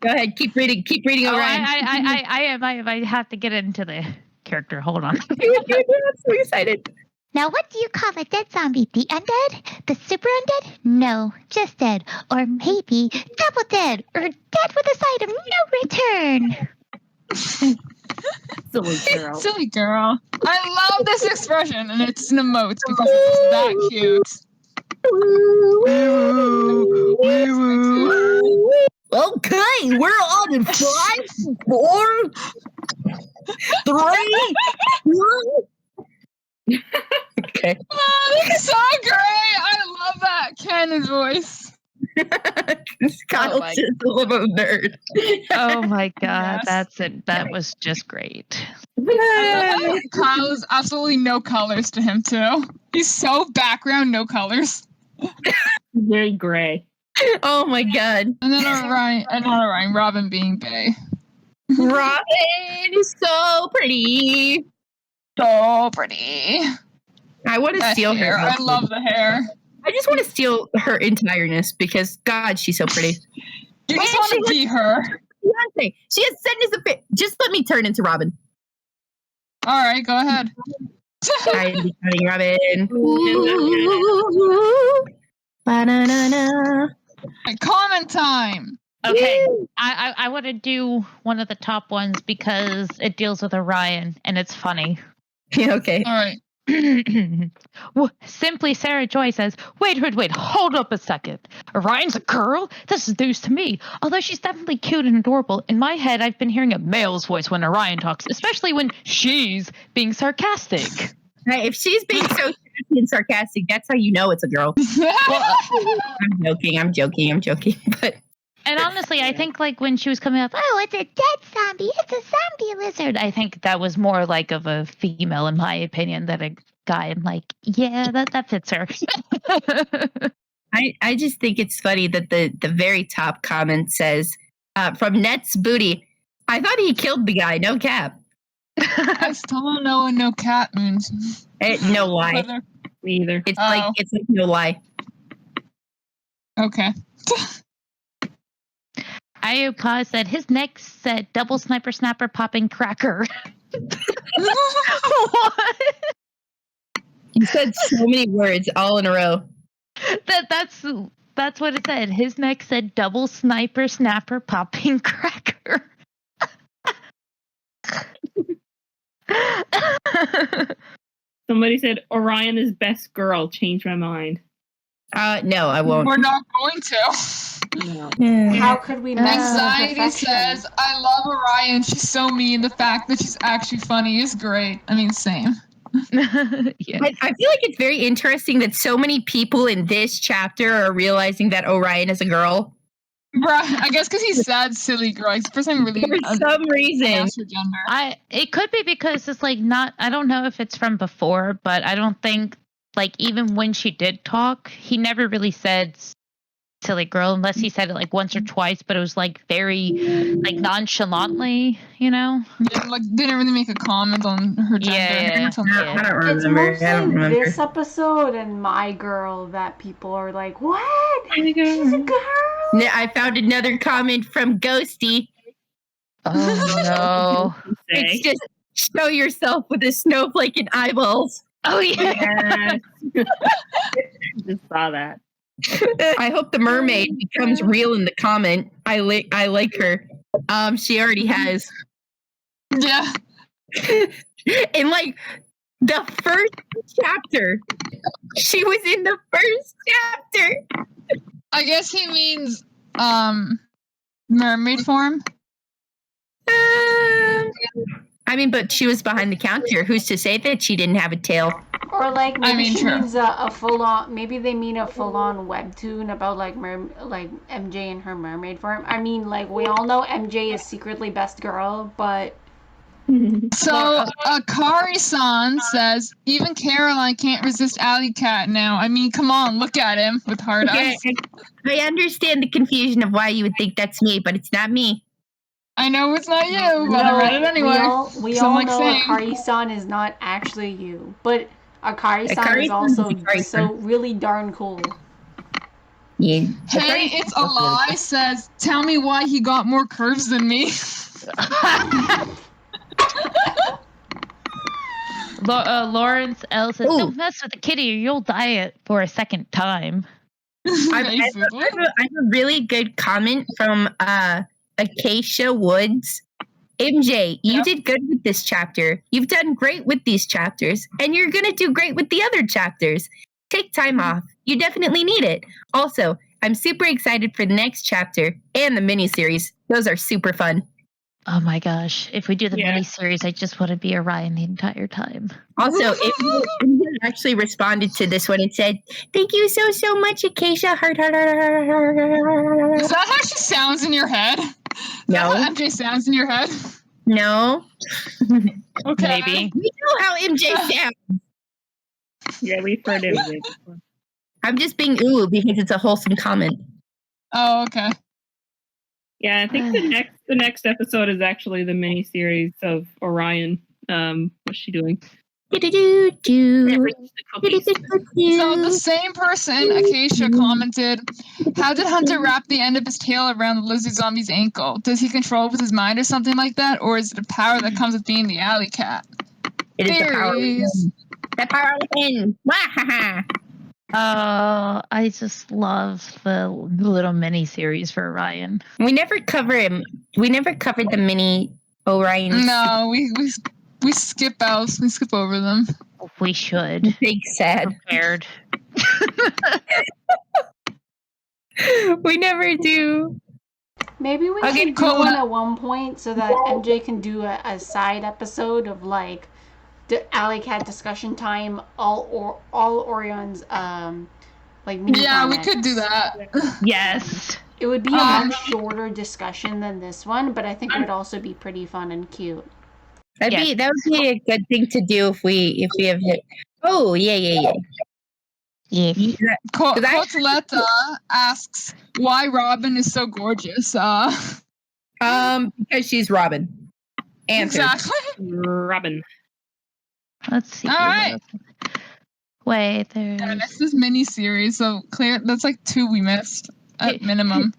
Go ahead, keep reading. Orion. I have to get into the character. Hold on. I'm so excited. Now, what do you call a dead zombie? The undead? The super undead? No, just dead. Or maybe double dead. Or dead with a side of no return. Silly girl. I love this expression, and it's an emote because it's that cute. Okay, we're on in 5, 4, 3, 2. Okay. Oh, this is so great. I love that Cannon's voice. Kyle's just a little nerd. Oh my god, that's it. That was just great. Kyle has absolutely no colors to him too. He's so background, no colors. Very gray. Oh my god. And then Orion, Robin being gay. Robin is so pretty. So pretty. I want to steal her. I love the hair. I just want to steal her entireness because, God, she's so pretty. You just want to be her. Beyonce. She has sadness of fit. Just let me turn into Robin. All right, go ahead. I'm becoming Robin. Comment time. Okay, I want to do one of the top ones because it deals with Orion and it's funny. Yeah, okay. All right. Simply Sarah Joy says, wait, hold up a second. Orion's a girl? This is news to me. Although she's definitely cute and adorable, in my head I've been hearing a male's voice when Orion talks, especially when she's being sarcastic. Right, if she's being so sassy and sarcastic, that's how you know it's a girl. Well, I'm joking, but... And honestly, I think when she was coming up, oh, it's a dead zombie. It's a zombie lizard. I think that was more of a female, in my opinion, than a guy. I'm like, yeah, that fits her. I just think it's funny that the very top comment says, from Net's Booty, I thought he killed the guy, no cap. I still don't know what no cat means. No lie. Me either. It's like no lie. Okay. Ayuka said his neck said double sniper snapper popping cracker. What? You said so many words all in a row. That's what it said. His neck said double sniper snapper popping cracker. Somebody said Orion is best girl. Changed my mind. No, I won't. We're not going to. No. How could we miss Anxiety perfection? says, I love Orion. She's so mean. The fact that she's actually funny is great. I mean, same. Yeah. I feel like it's very interesting that so many people in this chapter are realizing that Orion is a girl. Bruh, I guess because he's sad, silly girl. He's the first time really For some reason. announced her gender. It could be because it's like not. I don't know if it's from before, but I don't think like even when she did talk, he never really said silly girl unless he said it like once or twice, but it was like very like nonchalantly, you know. Yeah, like didn't really make a comment on her gender. Yeah. I don't It's remember. mostly this episode and My Girl that people are like, what? She's a girl? I found another comment from Ghosty. Oh no! It's just show yourself with a snowflake and eyeballs. Oh yeah. Just saw that. I hope the mermaid becomes real in the comment. I like her. She already has. Yeah. In like the first chapter. She was in the first chapter. I guess he means mermaid form. I mean, but she was behind the counter. Who's to say that she didn't have a tail? Or like maybe she true. means a full on. Maybe they mean a full on webtoon about like MJ and her mermaid form. I mean, like we all know MJ is secretly best girl, but So Akari-san says even Caroline can't resist Alley Cat now. I mean, come on, look at him with hard eyes. I understand the confusion of why you would think that's me, but it's not me. I know it's not you, but I read it anyway. We all know Akari-san is not actually you, but Akari-san is also so really darn cool. Yeah. Hey, it's a lie. Says, tell me why he got more curves than me. Lawrence L says, "Don't mess with the kitty, or you'll die it for a second time." I have a really good comment from Acacia Woods. MJ, you did good with this chapter. You've done great with these chapters, and you're gonna do great with the other chapters. Take time off. You definitely need it. Also, I'm super excited for the next chapter and the miniseries. Those are super fun. Oh my gosh. If we do the miniseries, I just want to be Orion the entire time. Also, it actually responded to this one and said, "Thank you so much, Acacia. Heart, heart, heart, heart, heart, heart." Is that how she sounds in your head? No. Is that how MJ sounds in your head? No. Okay. Maybe. We know how MJ sounds. Yeah, we've heard it. I'm just being ooh because it's a wholesome comment. Oh, okay. Yeah, I think the next episode is actually the mini series of Orion. What's she doing? So the same person, Acacia, commented, how did Hunter wrap the end of his tail around the lizard zombie's ankle? Does he control it with his mind or something like that? Or is it a power that comes with being the alley cat? It is Theories. the power within. I just love the little mini series for Orion. We never cover him. We never covered the mini Orion. No, we skip out. We skip over them. We should. Big sad. Prepared. We never do. Maybe we should do one at one point so that MJ can do a side episode of like the Alley Cat discussion time, all Orion's like mini comments. We could do that. Yes. It would be a much shorter discussion than this one, but I think it would also be pretty fun and cute. That would be a good thing to do if we have hit. Oh yeah. Cotletta asks why Robin is so gorgeous. Because she's Robin. Answer. Exactly. Robin. Let's see. All right. Wait, there's... Yeah, this is mini-series, so clear. That's like 2 we missed at minimum.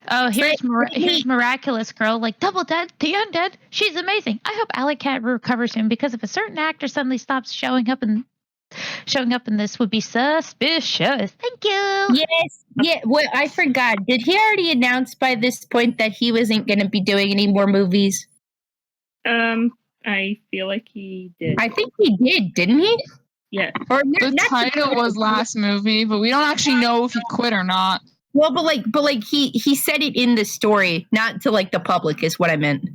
Oh, here's Miraculous Girl, like Double Dead, the Undead. She's amazing. I hope Alley Cat recovers soon because if a certain actor suddenly stops showing up in this would be suspicious. Thank you. Yes. Yeah. Well, I forgot. Did he already announce by this point that he wasn't going to be doing any more movies? I feel like he did. I think he did, didn't he? Yeah. Or the title was last movie, but we don't actually know if he quit or not. Well, but he said it in the story, not to like the public, is what I meant.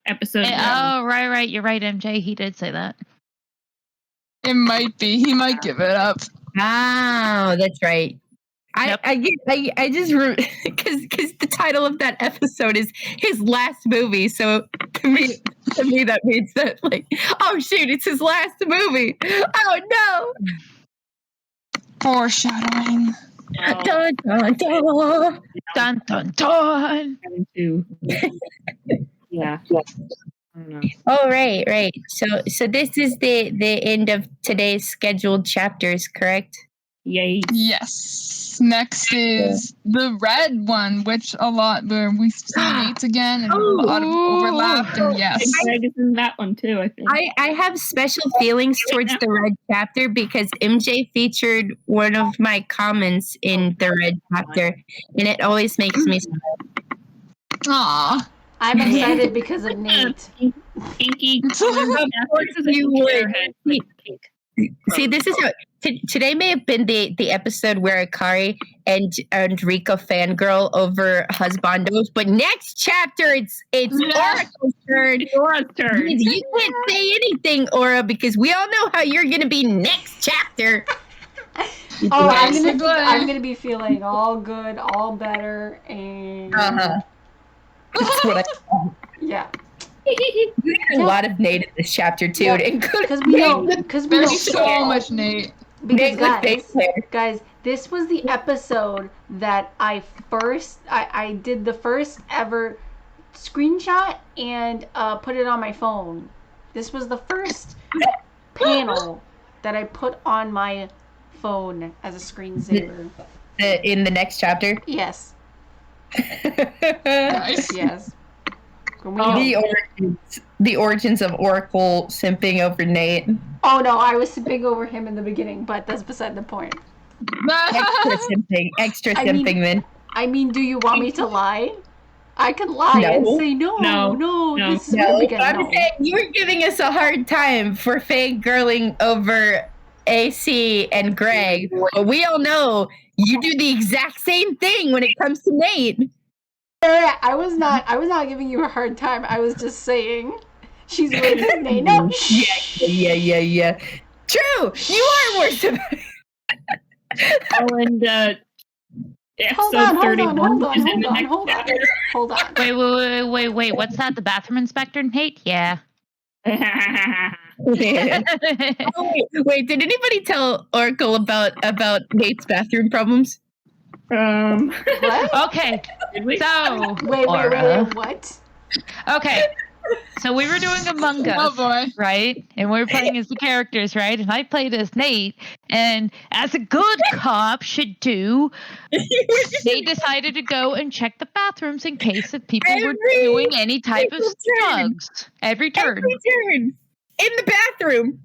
Episode. Oh, right. You're right, MJ. He did say that. It might be. He might give it up. Oh, that's right. Yep. I just because the title of that episode is his last movie. So to me that means that like, oh shoot, it's his last movie. Oh no. Foreshadowing. Dun, dun, dun. Dun dun dun. Yeah. I don't know. Oh right. So this is the end of today's scheduled chapters, correct? Yay. Yes. Next is the red one, which where we see Nate again and a lot of overlap. And yes, Greg is in that one too. I think. I have special feelings towards the red chapter because MJ featured one of my comments in the red chapter, and it always makes me sad. Aww. I'm excited because of Nate. Pinky. Of course you would. See, this is how today may have been the episode where Akari and Rika fangirl over husbandos, but next chapter it's Aura's turn. Aura's turn. You can't say anything, Aurra, because we all know how you're gonna be next chapter. I'm gonna be feeling all good, all better, and That's what I. Yeah. There's a lot of Nate in this chapter too, because we know There's so much Nate. Because guys, this was the episode that I did the first ever screenshot and put it on my phone. This was the first panel that I put on my phone as a screensaver. In the next chapter? Yes. Nice. Yes. The origins of Oracle simping over Nate. Oh no, I was simping over him in the beginning, but that's beside the point. Extra simping then. I mean, do you want me to lie? I can lie and say no. This is what we get. I'm saying you were giving us a hard time for fangirling over AC and Greg, but we all know you do the exact same thing when it comes to Nate. I was not giving you a hard time. I was just saying she's really Nate. No. Yeah. True. You are worse than Oh, and episode 31 is in the next chapter. Hold on. Wait. What's that? The bathroom inspector, Nate? Yeah. Wait, did anybody tell Oracle about Nate's bathroom problems? What? Okay. So wait, what? Okay. So we were doing Among Us, right? And we were playing as the characters, right? And I played as Nate. And as a good cop should do, they decided to go and check the bathrooms in case if people were doing any type of drugs. Every turn. In the bathroom.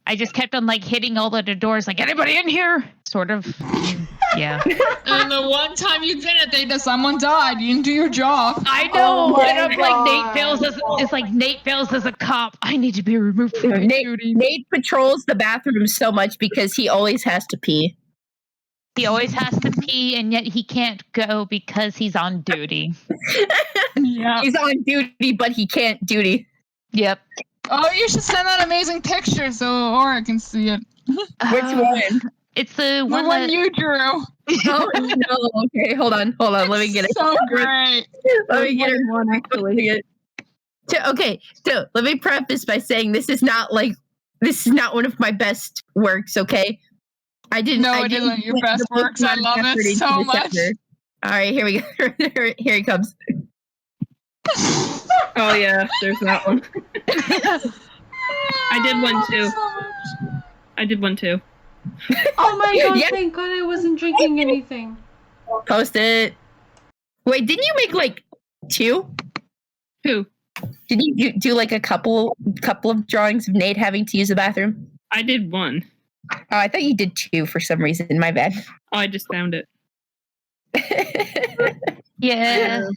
I just kept on hitting all the doors, anybody in here? Sort of. Yeah. And the one time you did it, someone died. You didn't do your job. I know. And I'm Nate fails as a cop. I need to be removed from duty. Nate patrols the bathroom so much because he always has to pee. He always has to pee, and yet he can't go because he's on duty. Yeah. He's on duty, but he can't duty. Yep. Oh, you should send that amazing picture so Aurra can see it. Which one? It's the one you drew. Oh no! Okay, hold on. Let me get it. So great. Let me get it. One actually. Okay, so let me preface by saying this is not one of my best works. Okay, it isn't your best works. I love it so much. All right, here we go. Here he comes. Oh yeah, there's that one. I did one too. Oh my god, thank god I wasn't drinking anything. Post it. Wait, didn't you make like 2? Who? Did you do like a couple of drawings of Nate having to use the bathroom? I did 1. Oh, I thought you did 2 for some reason. My bad. Oh, I just found it. Yeah.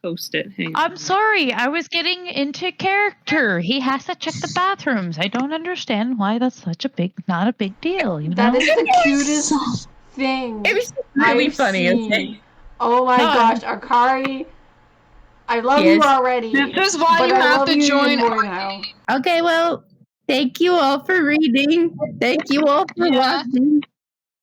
Post it. Hang on. I'm sorry. I was getting into character. He has to check the bathrooms. I don't understand why that's not a big deal. You know? That is the cutest thing. It was really funny. Okay? Oh my gosh, Akari. I love you already. This is why you have to join our now. Okay, well, thank you all for reading. Thank you all for watching.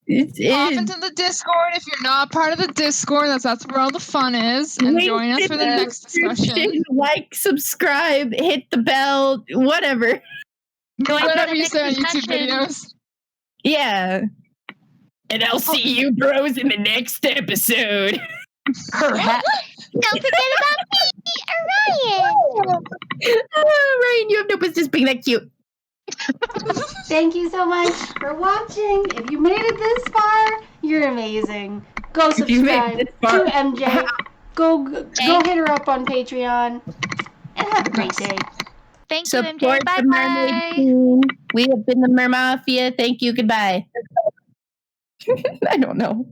Pop into the Discord if you're not part of the Discord. That's where all the fun is. And join us for the next discussion. Like, subscribe, hit the bell, whatever. Whatever you say on YouTube videos. Yeah. And I'll see you bros in the next episode. Don't forget about me, Orion. Ryan, you have no business being that cute. Thank you so much for watching. If you made it this far, you're amazing. Go subscribe to MJ. Go hit her up on Patreon. And have a great day. Thank you, Support MJ. Bye the mermaid team. We have been the Mer Mafia. Thank you. Goodbye. I don't know.